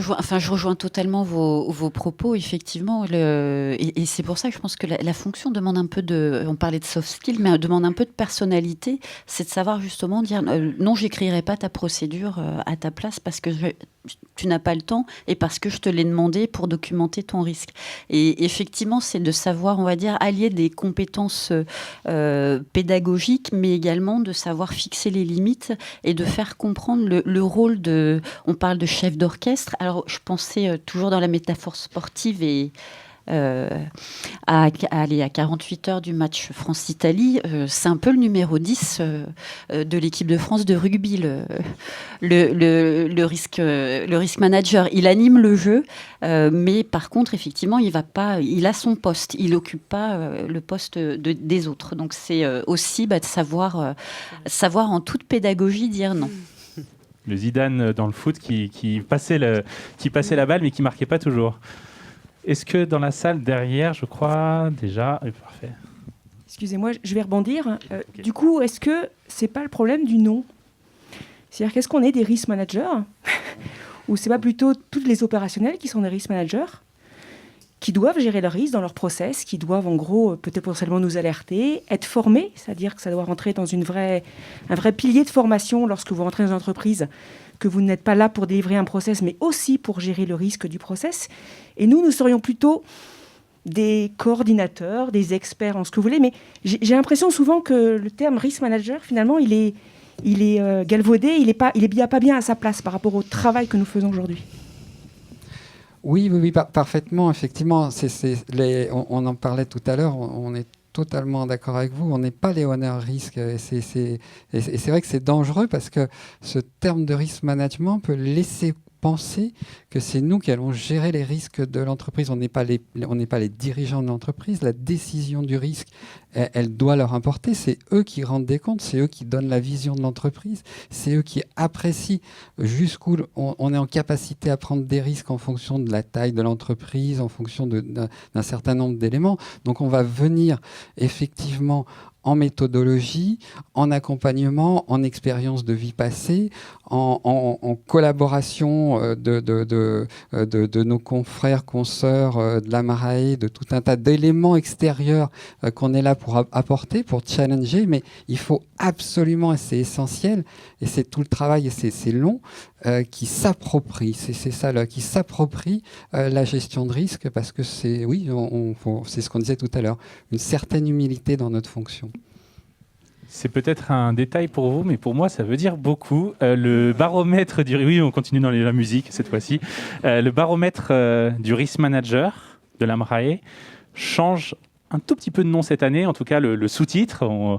rejoins totalement vos propos, effectivement. Et c'est pour ça que je pense que la fonction demande un peu on parlait de soft skills, mais demande un peu de personnalité. C'est de savoir justement dire non, j'écrirai pas ta procédure à ta place parce que tu n'as pas le temps et parce que je te l'ai demandé pour documenter ton risque. Et effectivement, c'est de savoir, on va dire, allier des compétences pédagogiques, mais également de savoir fixer les limites et de faire comprendre le rôle de... On parle de chef d'orchestre. Alors, je pensais toujours dans la métaphore sportive et... à 48 heures du match France-Italie, c'est un peu le numéro 10 de l'équipe de France de rugby, le risk manager. Il anime le jeu, mais par contre, effectivement, il a son poste. Il n'occupe pas le poste des autres. Donc, c'est aussi de savoir en toute pédagogie dire non. Le Zidane dans le foot qui passait la balle, mais qui marquait pas toujours. Est-ce que dans la salle derrière, je crois déjà... Parfait. Excusez-moi, je vais rebondir. Okay. Du coup, est-ce que c'est pas le problème du nom? C'est-à-dire qu'est-ce qu'on est des risk managers ou c'est pas plutôt toutes les opérationnels qui sont des risk managers qui doivent gérer leurs risques dans leur process, qui doivent en gros peut-être potentiellement nous alerter, être formés, c'est-à-dire que ça doit rentrer dans un vrai pilier de formation lorsque vous rentrez dans une entreprise, que vous n'êtes pas là pour délivrer un process, mais aussi pour gérer le risque du process. Et nous serions plutôt des coordinateurs, des experts en ce que vous voulez, mais j'ai l'impression souvent que le terme risk manager, finalement, il est galvaudé, il est pas bien à sa place par rapport au travail que nous faisons aujourd'hui. Oui, parfaitement, effectivement. On en parlait tout à l'heure, on est totalement d'accord avec vous, on n'est pas les honneurs risques. Et c'est vrai que c'est dangereux parce que ce terme de risk management peut laisser penser que c'est nous qui allons gérer les risques de l'entreprise. On n'est pas les dirigeants de l'entreprise. La décision du risque, elle doit leur importer. C'est eux qui rendent des comptes, c'est eux qui donnent la vision de l'entreprise, c'est eux qui apprécient jusqu'où on est en capacité à prendre des risques en fonction de la taille de l'entreprise, en fonction d'un certain nombre d'éléments. Donc on va venir effectivement en méthodologie, en accompagnement, en expérience de vie passée, en collaboration de nos confrères, consoeurs de la Marae, de tout un tas d'éléments extérieurs qu'on est là pour apporter, pour challenger, mais il faut absolument, et c'est essentiel, et c'est tout le travail, et c'est long, qui s'approprie, c'est ça là, qui s'approprie la gestion de risque, parce que c'est ce qu'on disait tout à l'heure, une certaine humilité dans notre fonction. C'est peut-être un détail pour vous, mais pour moi, ça veut dire beaucoup. Le baromètre du... Oui, on continue dans la musique cette fois-ci. Le baromètre du risk manager de la MRAE change un tout petit peu de nom cette année, en tout cas le sous-titre,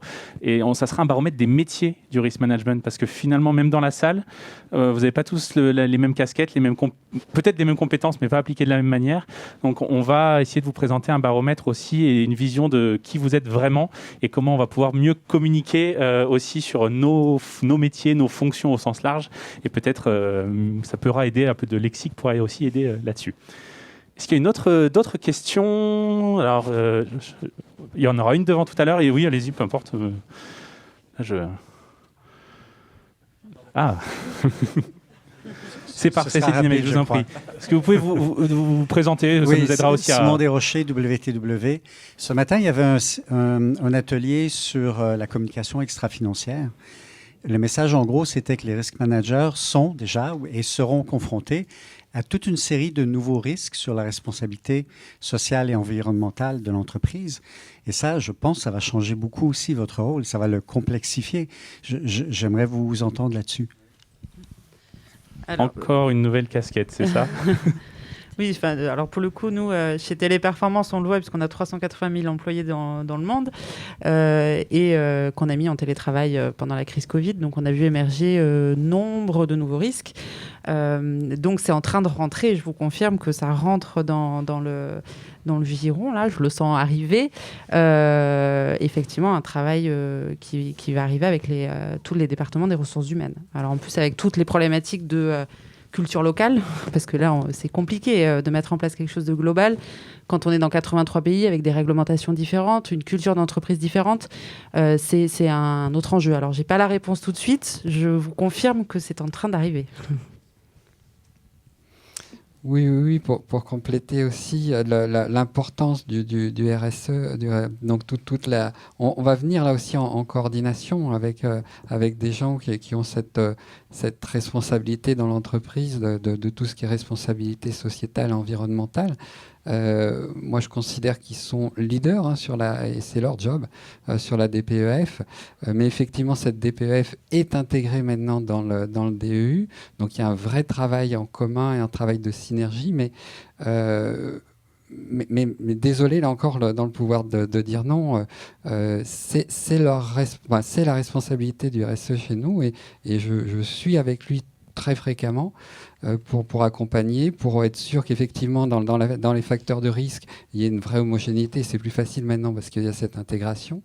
ça sera un baromètre des métiers du risk management, parce que finalement, même dans la salle, vous n'avez pas tous les mêmes casquettes, peut-être les mêmes compétences, mais pas appliquées de la même manière. Donc on va essayer de vous présenter un baromètre aussi et une vision de qui vous êtes vraiment et comment on va pouvoir mieux communiquer aussi sur nos métiers, nos fonctions au sens large, et peut-être ça pourra aider, un peu de lexique pourra aussi aider là-dessus. Est-ce qu'il y a d'autres questions? Alors, il y en aura une devant tout à l'heure, et oui, allez-y, peu importe. Ah c'est parfait, c'est dynamique, je vous en prie. Est-ce que vous pouvez vous présenter? Ça nous aidera aussi à... Simon Desrochers, WTW. Ce matin, il y avait un atelier sur la communication extra-financière. Le message, en gros, c'était que les risk managers sont déjà et seront confrontés à toute une série de nouveaux risques sur la responsabilité sociale et environnementale de l'entreprise. Et ça, je pense, ça va changer beaucoup aussi votre rôle. Ça va le complexifier. J'aimerais vous entendre là-dessus. Alors, encore une nouvelle casquette, c'est ça? Oui, alors pour le coup, nous, chez Téléperformance, on le voit puisqu'on a 380 000 employés dans le monde et qu'on a mis en télétravail pendant la crise Covid. Donc, on a vu émerger nombre de nouveaux risques. Donc, c'est en train de rentrer. Je vous confirme que ça rentre dans le giron. Là, je le sens arriver. Effectivement, un travail qui va arriver avec tous les départements des ressources humaines. Alors, en plus, avec toutes les problématiques de... culture locale, parce que là, c'est compliqué de mettre en place quelque chose de global quand on est dans 83 pays avec des réglementations différentes, une culture d'entreprise différente. C'est un autre enjeu. Alors, je n'ai pas la réponse tout de suite. Je vous confirme que c'est en train d'arriver. Oui, pour compléter aussi l'importance du RSE. Donc on va venir là aussi en coordination avec des gens qui ont cette responsabilité dans l'entreprise de tout ce qui est responsabilité sociétale et environnementale. Moi, je considère qu'ils sont leaders et c'est leur job sur la DPEF. Mais effectivement, cette DPEF est intégrée maintenant dans le DEU. Donc, il y a un vrai travail en commun et un travail de synergie. Mais désolé, là encore, dans le pouvoir de dire non, c'est la responsabilité du RSE chez nous. Et je suis avec lui très fréquemment pour accompagner, pour être sûr qu'effectivement dans les facteurs de risque, il y ait une vraie homogénéité. C'est plus facile maintenant parce qu'il y a cette intégration.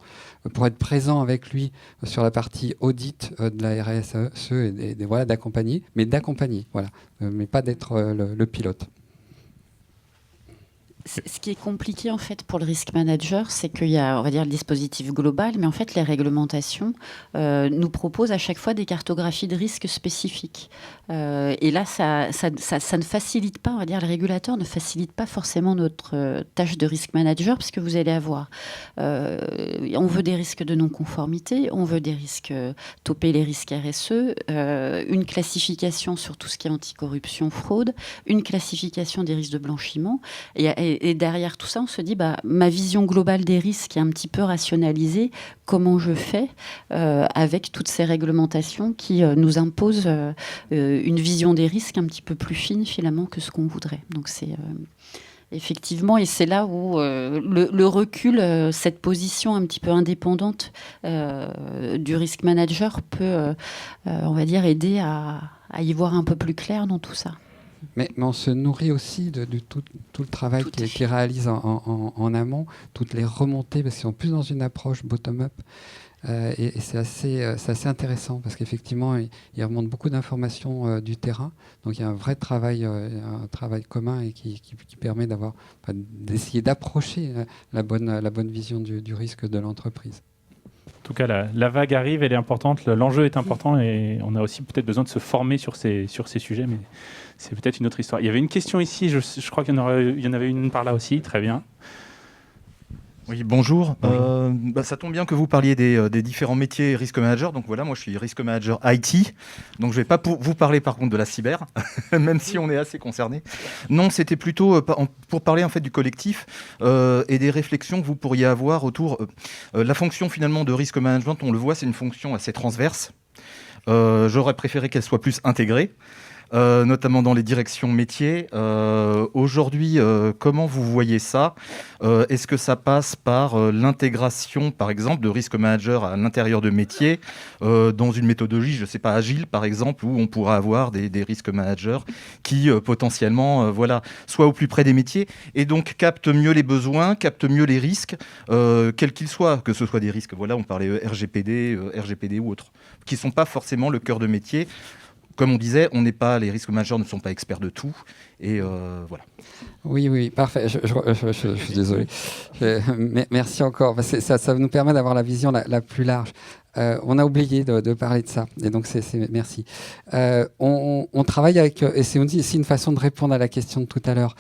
Pour être présent avec lui sur la partie audit de la RSE et voilà, d'accompagner, mais pas d'être le pilote. Ce qui est compliqué en fait pour le risk manager, c'est qu'il y a, on va dire, le dispositif global, mais en fait les réglementations nous proposent à chaque fois des cartographies de risques spécifiques. Et là, ça ne facilite pas, on va dire, le régulateur ne facilite pas forcément notre tâche de risk manager, puisque vous allez avoir, on veut des risques de non-conformité, on veut des risques, toper les risques RSE, une classification sur tout ce qui est anticorruption, fraude, une classification des risques de blanchiment, et derrière tout ça, on se dit, ma vision globale des risques est un petit peu rationalisée. Comment je fais avec toutes ces réglementations qui nous imposent une vision des risques un petit peu plus fine, finalement, que ce qu'on voudrait. Donc, c'est... Effectivement, et c'est là où le recul, cette position un petit peu indépendante du risk manager peut, on va dire, aider à y voir un peu plus clair dans tout ça. Mais on se nourrit aussi de tout le travail qui réalise en amont, toutes les remontées, parce qu'ils sont plus dans une approche bottom-up. Et c'est assez intéressant, parce qu'effectivement, ils remontent beaucoup d'informations du terrain. Donc il y a un vrai travail, un travail commun et qui permet d'essayer d'approcher la bonne vision du risque de l'entreprise. En tout cas, la vague arrive, elle est importante, l'enjeu est important et on a aussi peut-être besoin de se former sur ces sujets, mais c'est peut-être une autre histoire. Il y avait une question ici, je crois qu'il y en avait une par là aussi, très bien. Oui, bonjour. Ça tombe bien que vous parliez des différents métiers risk manager. Donc voilà, moi je suis risk manager IT. Donc je ne vais pas vous parler par contre de la cyber, même si on est assez concerné. Non, c'était plutôt pour parler en fait du collectif et des réflexions que vous pourriez avoir autour. La fonction finalement de risk management, on le voit, c'est une fonction assez transverse. J'aurais préféré qu'elle soit plus intégrée. notamment dans les directions métiers. Aujourd'hui, comment vous voyez ça ? Est-ce que ça passe par l'intégration, par exemple, de risk manager à l'intérieur de métiers, dans une méthodologie, je ne sais pas, agile, par exemple, où on pourra avoir des risk managers qui, potentiellement, soient au plus près des métiers et donc captent mieux les besoins, captent mieux les risques, quels qu'ils soient, que ce soit des risques, on parlait RGPD ou autres, qui ne sont pas forcément le cœur de métier. Comme on disait, les risques managers ne sont pas experts de tout. Et voilà. Oui, parfait. Je suis désolé. Merci encore. Ça nous permet d'avoir la vision la plus large. On a oublié de parler de ça. Et donc, merci. On travaille avec, et c'est aussi une façon de répondre à la question de tout à l'heure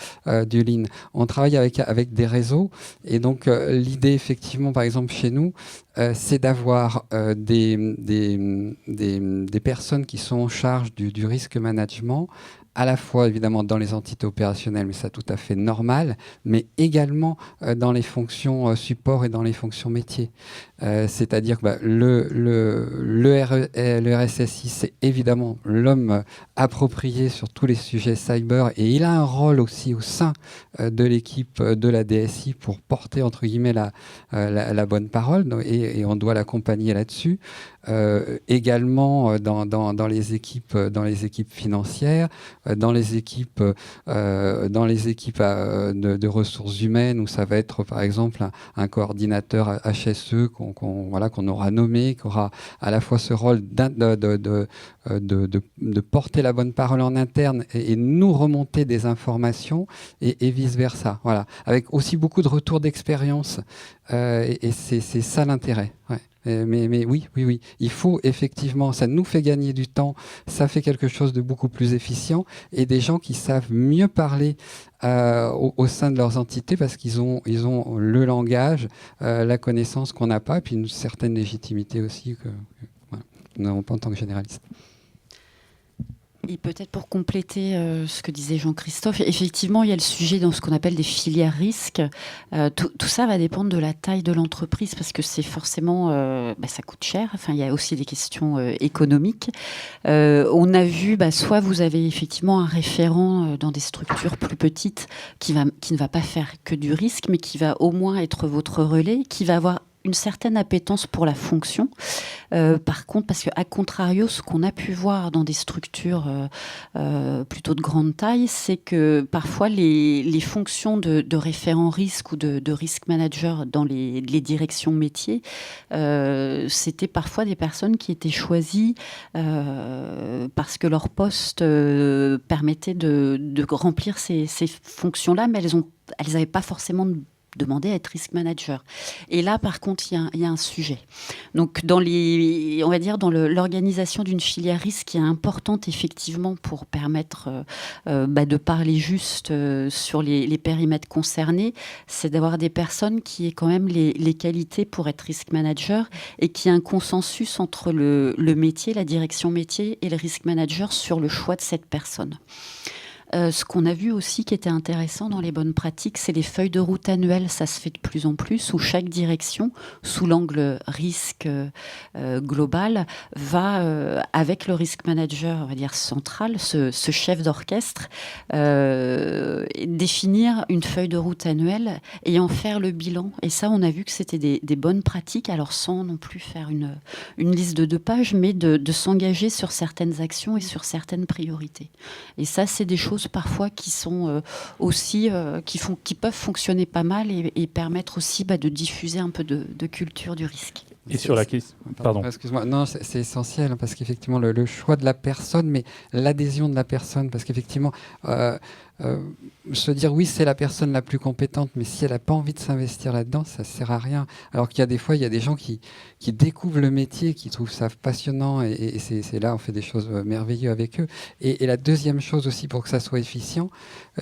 du Lean. On travaille avec des réseaux. Et donc, l'idée, effectivement, par exemple, chez nous, c'est d'avoir des personnes qui sont en charge du risque management, à la fois évidemment dans les entités opérationnelles, mais ça tout à fait normal, mais également dans les fonctions support et dans les fonctions métiers. C'est-à-dire que le RSSI, c'est évidemment l'homme approprié sur tous les sujets cyber, et il a un rôle aussi au sein de l'équipe de la DSI pour porter entre guillemets la bonne parole, et on doit l'accompagner là-dessus. Également dans les équipes financières, dans les équipes de ressources humaines, où ça va être par exemple un coordinateur HSE qu'on aura nommé, qui aura à la fois ce rôle de porter la bonne parole en interne et nous remonter des informations, et vice versa. Voilà, avec aussi beaucoup de retours d'expérience, et c'est ça l'intérêt. Ouais. Mais oui, il faut effectivement, ça nous fait gagner du temps, ça fait quelque chose de beaucoup plus efficient, et des gens qui savent mieux parler au sein de leurs entités, parce qu'ils ont le langage, la connaissance qu'on n'a pas, et puis une certaine légitimité aussi que nous n'avons pas en tant que généralistes. Et peut-être pour compléter ce que disait Jean-Christophe, effectivement, il y a le sujet dans ce qu'on appelle des filières risques. Tout ça va dépendre de la taille de l'entreprise, parce que c'est forcément, ça coûte cher. Enfin, il y a aussi des questions économiques. On a vu, soit vous avez effectivement un référent dans des structures plus petites qui ne va pas faire que du risque, mais qui va au moins être votre relais, qui va avoir une certaine appétence pour la fonction. Par contre, parce qu'à contrario, ce qu'on a pu voir dans des structures plutôt de grande taille, c'est que parfois les fonctions de référent risque ou de risk manager dans les directions métiers, c'était parfois des personnes qui étaient choisies parce que leur poste permettait de remplir ces fonctions-là, mais elles n'avaient pas forcément demander à être risk manager. Et là, par contre, il y a un sujet. Donc, dans l'organisation d'une filière risque qui est importante, effectivement, pour permettre de parler juste sur les périmètres concernés, c'est d'avoir des personnes qui aient quand même les qualités pour être risk manager, et qui aient un consensus entre le métier, la direction métier et le risk manager sur le choix de cette personne. Ce qu'on a vu aussi qui était intéressant dans les bonnes pratiques, c'est les feuilles de route annuelles. Ça se fait de plus en plus, où chaque direction, sous l'angle risque global, va, avec le risk manager, on va dire central, ce chef d'orchestre, définir une feuille de route annuelle et en faire le bilan. Et ça, on a vu que c'était des bonnes pratiques, alors sans non plus faire une liste de 2 pages, mais de s'engager sur certaines actions et sur certaines priorités. Et ça, c'est des choses parfois qui sont aussi qui peuvent fonctionner pas mal et permettre aussi de diffuser un peu de culture du risque. Et sur la question, pardon. Excuse-moi, non, c'est essentiel, parce qu'effectivement le choix de la personne, mais l'adhésion de la personne, parce qu'effectivement se dire oui, c'est la personne la plus compétente, mais si elle n'a pas envie de s'investir là-dedans, ça ne sert à rien. Alors qu'il y a des fois, il y a des gens qui découvrent le métier, qui trouvent ça passionnant, et c'est là on fait des choses merveilleuses avec eux. Et la deuxième chose aussi, pour que ça soit efficient,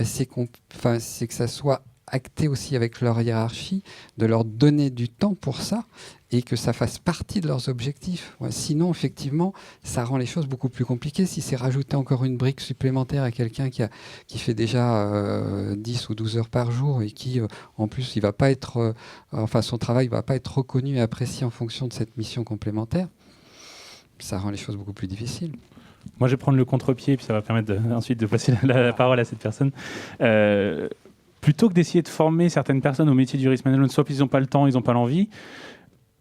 c'est que ça soit acté aussi avec leur hiérarchie, de leur donner du temps pour ça, et que ça fasse partie de leurs objectifs. Ouais, sinon, effectivement, ça rend les choses beaucoup plus compliquées. Si c'est rajouter encore une brique supplémentaire à quelqu'un qui fait déjà 10 ou 12 heures par jour, et qui, en plus, il va pas être, son travail ne va pas être reconnu et apprécié en fonction de cette mission complémentaire, ça rend les choses beaucoup plus difficiles. Moi, je vais prendre le contre-pied, puis ça va permettre ensuite de passer la parole à cette personne. Plutôt que d'essayer de former certaines personnes au métier du risk management, soit parce qu'ils n'ont pas le temps, ils n'ont pas l'envie,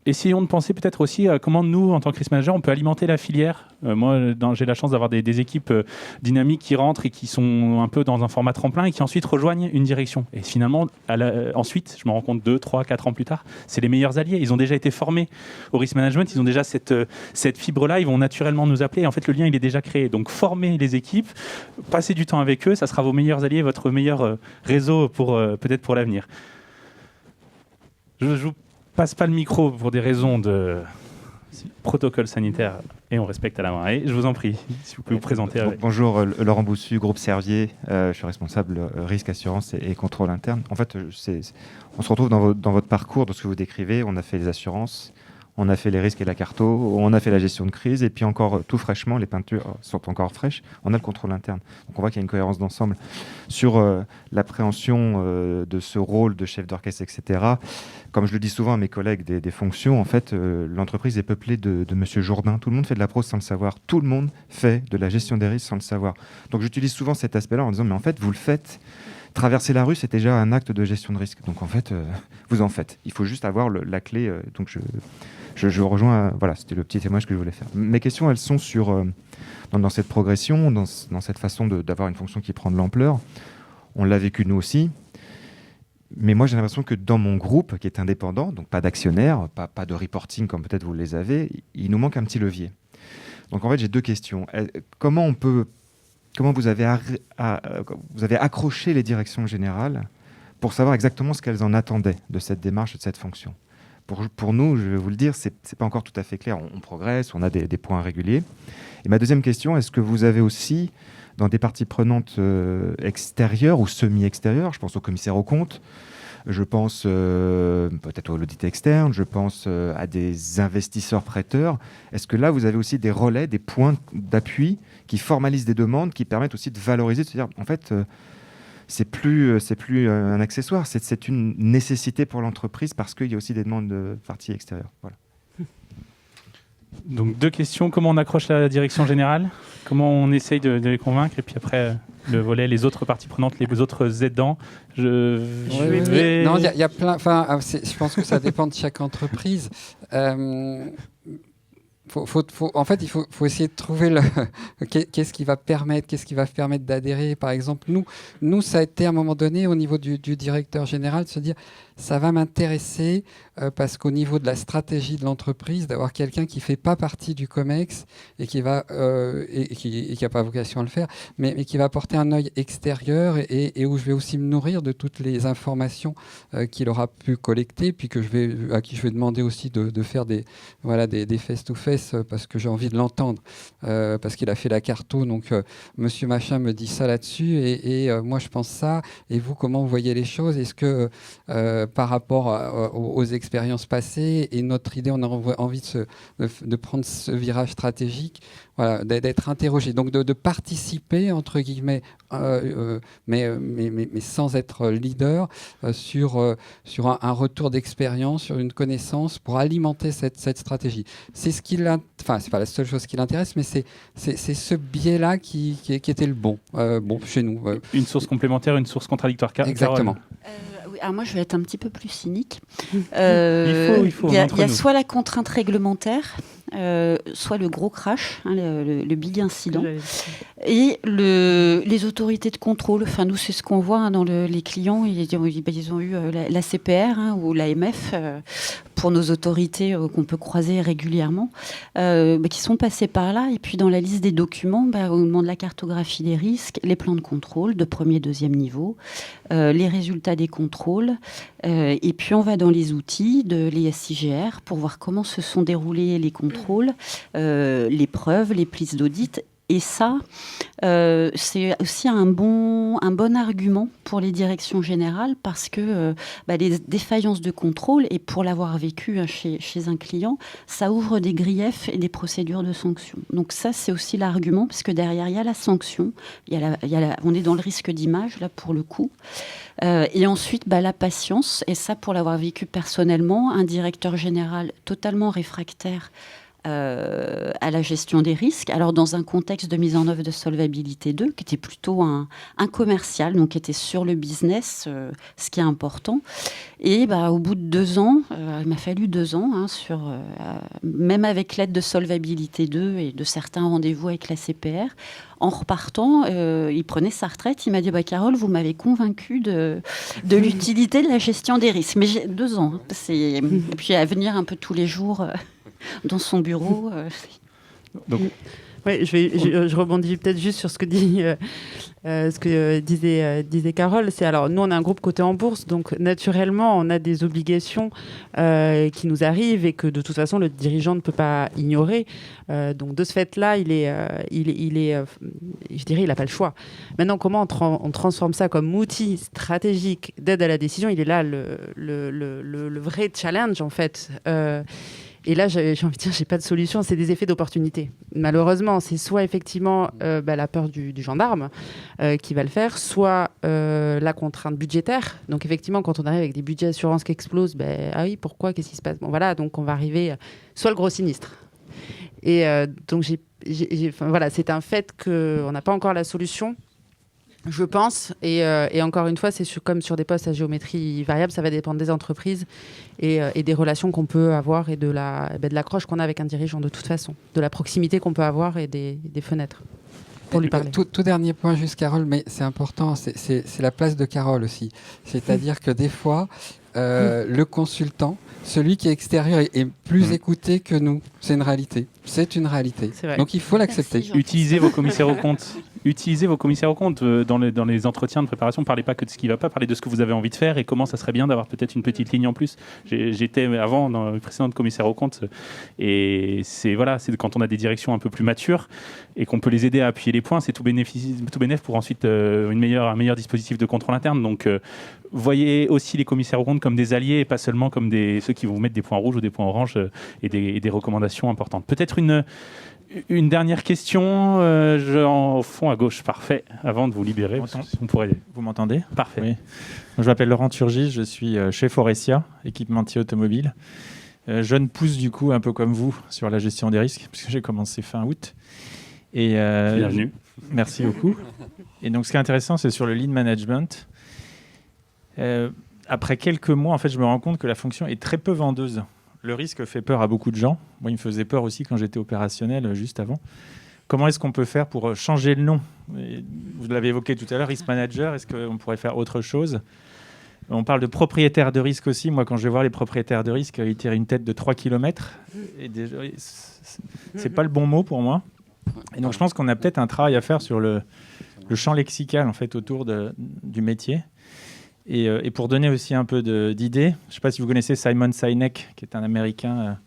essayons de penser peut-être aussi à comment nous, en tant que risk manager, on peut alimenter la filière. Moi, j'ai la chance d'avoir des équipes dynamiques qui rentrent et qui sont un peu dans un format tremplin et qui ensuite rejoignent une direction. Et finalement, ensuite, je me rends compte 2, 3, 4 ans plus tard, c'est les meilleurs alliés. Ils ont déjà été formés au risk management, ils ont déjà cette fibre-là, ils vont naturellement nous appeler. Et en fait, le lien, il est déjà créé. Donc, formez les équipes, passez du temps avec eux, ça sera vos meilleurs alliés, votre meilleur réseau peut-être pour l'avenir. Je vous passe pas le micro pour des raisons de protocole sanitaire et on respecte à la main. Et je vous en prie, si vous pouvez vous présenter. Bonjour, Laurent Boussu, groupe Servier. Je suis responsable risque, assurance et contrôle interne. En fait, on se retrouve dans votre parcours, dans ce que vous décrivez. On a fait les assurances, on a fait les risques et la carto, on a fait la gestion de crise, et puis encore tout fraîchement, les peintures sont encore fraîches, on a le contrôle interne. Donc on voit qu'il y a une cohérence d'ensemble sur l'appréhension de ce rôle de chef d'orchestre, etc. Comme je le dis souvent à mes collègues des fonctions, en fait, l'entreprise est peuplée de Monsieur Jourdain. Tout le monde fait de la prose sans le savoir. Tout le monde fait de la gestion des risques sans le savoir. Donc j'utilise souvent cet aspect-là en disant, mais en fait, vous le faites. Traverser la rue, c'est déjà un acte de gestion de risque. Donc en fait, vous en faites. Il faut juste avoir la clé. Donc je rejoins. Voilà, c'était le petit témoignage que je voulais faire. Mes questions, elles sont sur dans cette progression, dans cette façon d'avoir une fonction qui prend de l'ampleur. On l'a vécu nous aussi. Mais moi, j'ai l'impression que dans mon groupe, qui est indépendant, donc pas d'actionnaires, pas de reporting comme peut-être vous les avez, il nous manque un petit levier. Donc en fait, j'ai deux questions. Comment vous avez accroché les directions générales pour savoir exactement ce qu'elles en attendaient de cette démarche, de cette fonction? Pour nous, je vais vous le dire, c'est pas encore tout à fait clair. On progresse, on a des points réguliers. Et ma deuxième question, est-ce que vous avez aussi, dans des parties prenantes extérieures ou semi-extérieures, je pense au commissaire aux comptes, je pense peut-être au l'audit externe, je pense à des investisseurs prêteurs, est-ce que là, vous avez aussi des relais, des points d'appui qui formalisent des demandes, qui permettent aussi de valoriser, de se dire, en fait, c'est plus un accessoire, c'est une nécessité pour l'entreprise parce qu'il y a aussi des demandes de parties extérieures. Voilà. Donc, deux questions. Comment on accroche la direction générale? Comment on essaye de les convaincre? Et puis après, le volet, les autres parties prenantes, les autres aidants. Non, il y a plein... Enfin, je pense que ça dépend de chaque entreprise. En fait, il faut essayer de trouver qu'est-ce qui va permettre d'adhérer. Par exemple, nous, ça a été à un moment donné au niveau du directeur général de se dire ça va m'intéresser parce qu'au niveau de la stratégie de l'entreprise, d'avoir quelqu'un qui fait pas partie du COMEX et qui va qui a pas vocation à le faire, mais qui va apporter un œil extérieur et où je vais aussi me nourrir de toutes les informations qu'il aura pu collecter, puis à qui je vais demander aussi de faire des face-to-face parce que j'ai envie de l'entendre, parce qu'il a fait la carto, donc Monsieur Machin me dit ça là-dessus et moi je pense ça, et vous comment vous voyez les choses? Est-ce que par rapport aux expériences passées et notre idée, on a envie de prendre ce virage stratégique, voilà, d'être interrogé, donc de participer entre guillemets, mais sans être leader sur un retour d'expérience, sur une connaissance pour alimenter cette stratégie. C'est ce qui c'est pas la seule chose qui l'intéresse, mais c'est ce biais-là qui était le bon chez nous. Une source complémentaire, une source contradictoire. Exactement. Alors moi, je vais être un petit peu plus cynique. Il faut. Il y a soit la contrainte réglementaire, soit le gros crash, le big incident, et les autorités de contrôle. Enfin, nous, c'est ce qu'on voit dans les clients. Ils ont eu la CPR ou l'AMF pour nos autorités qu'on peut croiser régulièrement, qui sont passés par là. Et puis, dans la liste des documents, au moment de la cartographie des risques, les plans de contrôle de premier, deuxième niveau, les résultats des contrôles, et puis on va dans les outils de l'ESIGR pour voir comment se sont déroulés les contrôles, les preuves, les prises d'audit. Et ça, c'est aussi un bon argument pour les directions générales parce que les défaillances de contrôle, et pour l'avoir vécu chez un client, ça ouvre des griefs et des procédures de sanction. Donc ça, c'est aussi l'argument, parce que derrière, il y a la sanction, on est dans le risque d'image, là, pour le coup. Et ensuite, la patience, et ça, pour l'avoir vécu personnellement, un directeur général totalement réfractaire à la gestion des risques. Alors, dans un contexte de mise en œuvre de Solvabilité 2, qui était plutôt un commercial, donc qui était sur le business, ce qui est important. Et au bout de 2 ans, il m'a fallu 2 ans, même avec l'aide de Solvabilité 2 et de certains rendez-vous avec la CPR, en repartant, il prenait sa retraite. Il m'a dit Carole, vous m'avez convaincue de l'utilité de la gestion des risques. Mais j'ai 2 ans. Et puis à venir un peu tous les jours dans son bureau. Donc, ouais, je rebondis peut-être juste sur ce que disait Carole. Alors, nous, on a un groupe coté en bourse, donc naturellement, on a des obligations qui nous arrivent et que de toute façon, le dirigeant ne peut pas ignorer. Donc, de ce fait-là, je dirais, il n'a pas le choix. Maintenant, comment on transforme ça comme outil stratégique d'aide à la décision? Il est là le vrai challenge, en fait. Et là, j'ai envie de dire, j'ai pas de solution, c'est des effets d'opportunité. Malheureusement, c'est soit effectivement la peur du gendarme qui va le faire, soit la contrainte budgétaire. Donc effectivement, quand on arrive avec des budgets d'assurance qui explosent, ah oui, pourquoi, qu'est-ce qui se passe? Bon voilà, donc on va arriver soit le gros sinistre. Et donc voilà, c'est un fait qu'on n'a pas encore la solution. Je pense, et encore une fois, c'est comme sur des postes à géométrie variable, ça va dépendre des entreprises et des relations qu'on peut avoir et de l'accroche qu'on a avec un dirigeant de toute façon, de la proximité qu'on peut avoir et des fenêtres pour lui parler. Tout dernier point juste, Carole, mais c'est important, c'est la place de Carole aussi. C'est-à-dire que des fois, le consultant, celui qui est extérieur, est plus écouté que nous. C'est une réalité. C'est une réalité. Donc il faut l'accepter. Utilisez vos commissaires aux comptes. Utilisez vos commissaires aux comptes dans les entretiens de préparation. Parlez pas que de ce qui ne va pas, parlez de ce que vous avez envie de faire et comment ça serait bien d'avoir peut-être une petite ligne en plus. J'étais avant dans le précédent commissaire aux comptes et c'est quand on a des directions un peu plus matures et qu'on peut les aider à appuyer les points, c'est tout bénéf pour ensuite un meilleur dispositif de contrôle interne. Donc voyez aussi les commissaires aux comptes comme des alliés et pas seulement comme ceux qui vont vous mettre des points rouges ou des points oranges et des recommandations importantes. Peut-être une dernière question, au fond à gauche, parfait, avant de vous libérer. Vous m'entendez? Parfait. Oui. Je m'appelle Laurent Turgis, je suis chez Forestia, équipementier automobile. Jeune pousse du coup, un peu comme vous, sur la gestion des risques, puisque j'ai commencé fin août. Bienvenue. Merci beaucoup. Et donc ce qui est intéressant, c'est sur le lean management. Après quelques mois, en fait, je me rends compte que la fonction est très peu vendeuse. Le risque fait peur à beaucoup de gens. Moi, il me faisait peur aussi quand j'étais opérationnel, juste avant. Comment est-ce qu'on peut faire pour changer le nom? Vous l'avez évoqué tout à l'heure, risk manager, est-ce qu'on pourrait faire autre chose? On parle de propriétaires de risque aussi. Moi, quand je vais voir les propriétaires de risque, ils tirent une tête de 3 km. Et déjà, c'est pas le bon mot pour moi. Et donc, je pense qu'on a peut-être un travail à faire sur le champ lexical, en fait, autour du métier. Et pour donner aussi un peu d'idées, je ne sais pas si vous connaissez Simon Sinek, qui est un Américain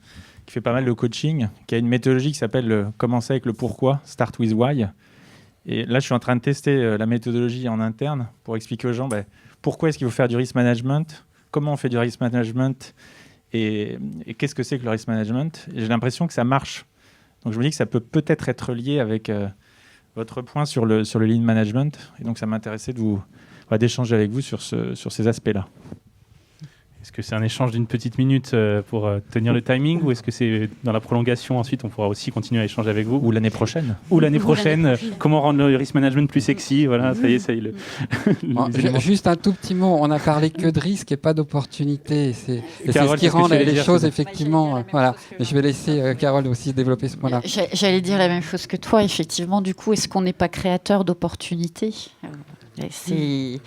qui fait pas mal de coaching, qui a une méthodologie qui s'appelle commencer avec le pourquoi, start with why. Et là, je suis en train de tester la méthodologie en interne pour expliquer aux gens pourquoi est-ce qu'il faut faire du risk management, comment on fait du risk management et qu'est-ce que c'est que le risk management. Et j'ai l'impression que ça marche. Donc je me dis que ça peut-être être lié avec votre point sur le lean management. Et donc ça m'intéressait d'échanger avec vous sur ces aspects-là. Est-ce que c'est un échange d'une petite minute pour tenir le timing ou est-ce que c'est dans la prolongation ensuite on pourra aussi continuer à échanger avec vous? Ou l'année prochaine. Comment rendre le risk management plus sexy? Voilà, ça y est, juste un tout petit mot, on n'a parlé que de risque et pas d'opportunité. C'est ce qui rend les choses effectivement... voilà. Mais je vais laisser Carole aussi développer ce point-là. J'allais dire la même chose que toi, effectivement. Du coup, est-ce qu'on n'est pas créateur d'opportunités? C'est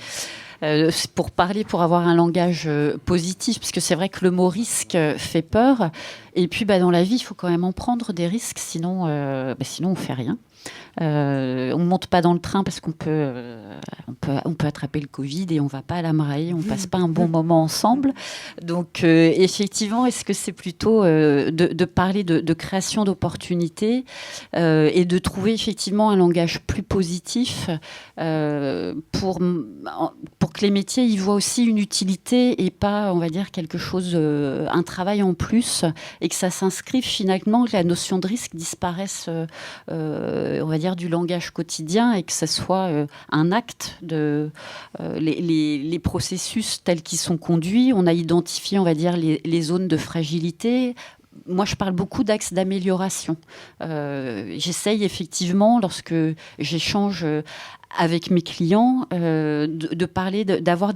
pour avoir un langage positif, puisque c'est vrai que le mot risque fait peur. Et puis, dans la vie, il faut quand même en prendre des risques, sinon on ne fait rien. On ne monte pas dans le train parce qu'on peut attraper le Covid et on ne va pas à la Maraille, on ne passe pas un bon moment ensemble. Donc, effectivement, est-ce que c'est plutôt de parler de création d'opportunités et de trouver effectivement un langage plus positif pour que les métiers y voient aussi une utilité et pas, on va dire, quelque chose, un travail en plus, et que ça s'inscrive finalement, que la notion de risque disparaisse, on va dire, du langage quotidien et que ce soit un acte de les processus tels qu'ils sont conduits. On a identifié, on va dire, les zones de fragilité. moi, je parle beaucoup d'axes d'amélioration. J'essaye effectivement, lorsque j'échange avec mes clients, de parler, d'avoir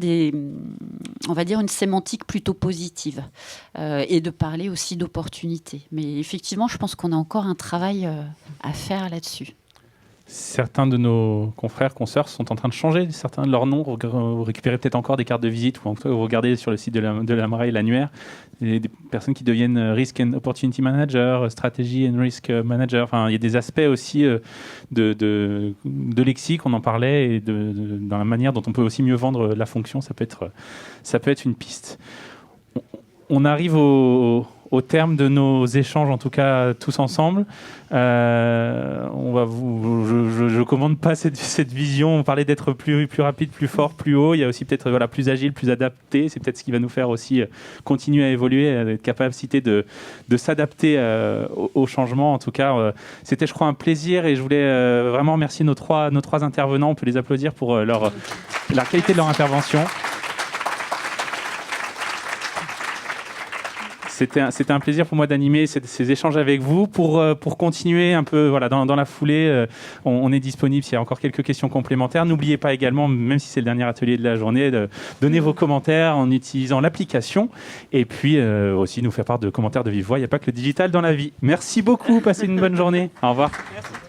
on va dire, une sémantique plutôt positive et de parler aussi d'opportunités. Mais effectivement, je pense qu'on a encore un travail à faire là-dessus. Certains de nos confrères, consoeurs sont en train de changer certains de leurs noms. Vous récupérez peut-être encore des cartes de visite ou en tout cas, vous regardez sur le site de l'AMRAI l'annuaire. Des personnes qui deviennent Risk and Opportunity Manager, Strategy and Risk Manager. Enfin, il y a des aspects aussi de lexique, on en parlait, et dans la manière dont on peut aussi mieux vendre la fonction. Ça peut être une piste. On arrive au terme de nos échanges, en tout cas tous ensemble. Je commande pas cette vision. On parlait d'être plus rapide, plus fort, plus haut. Il y a aussi peut-être plus agile, plus adapté. C'est peut-être ce qui va nous faire aussi continuer à évoluer, être capacité de s'adapter au changement. En tout cas, c'était, je crois, un plaisir et je voulais vraiment remercier nos trois intervenants. On peut les applaudir pour la qualité de leur intervention. C'était un plaisir pour moi d'animer ces échanges avec vous. Pour continuer un peu dans la foulée, on est disponible s'il y a encore quelques questions complémentaires. N'oubliez pas également, même si c'est le dernier atelier de la journée, de donner vos commentaires en utilisant l'application et puis aussi nous faire part de commentaires de vive voix. Il n'y a pas que le digital dans la vie. Merci beaucoup, passez une bonne journée. Au revoir. Merci.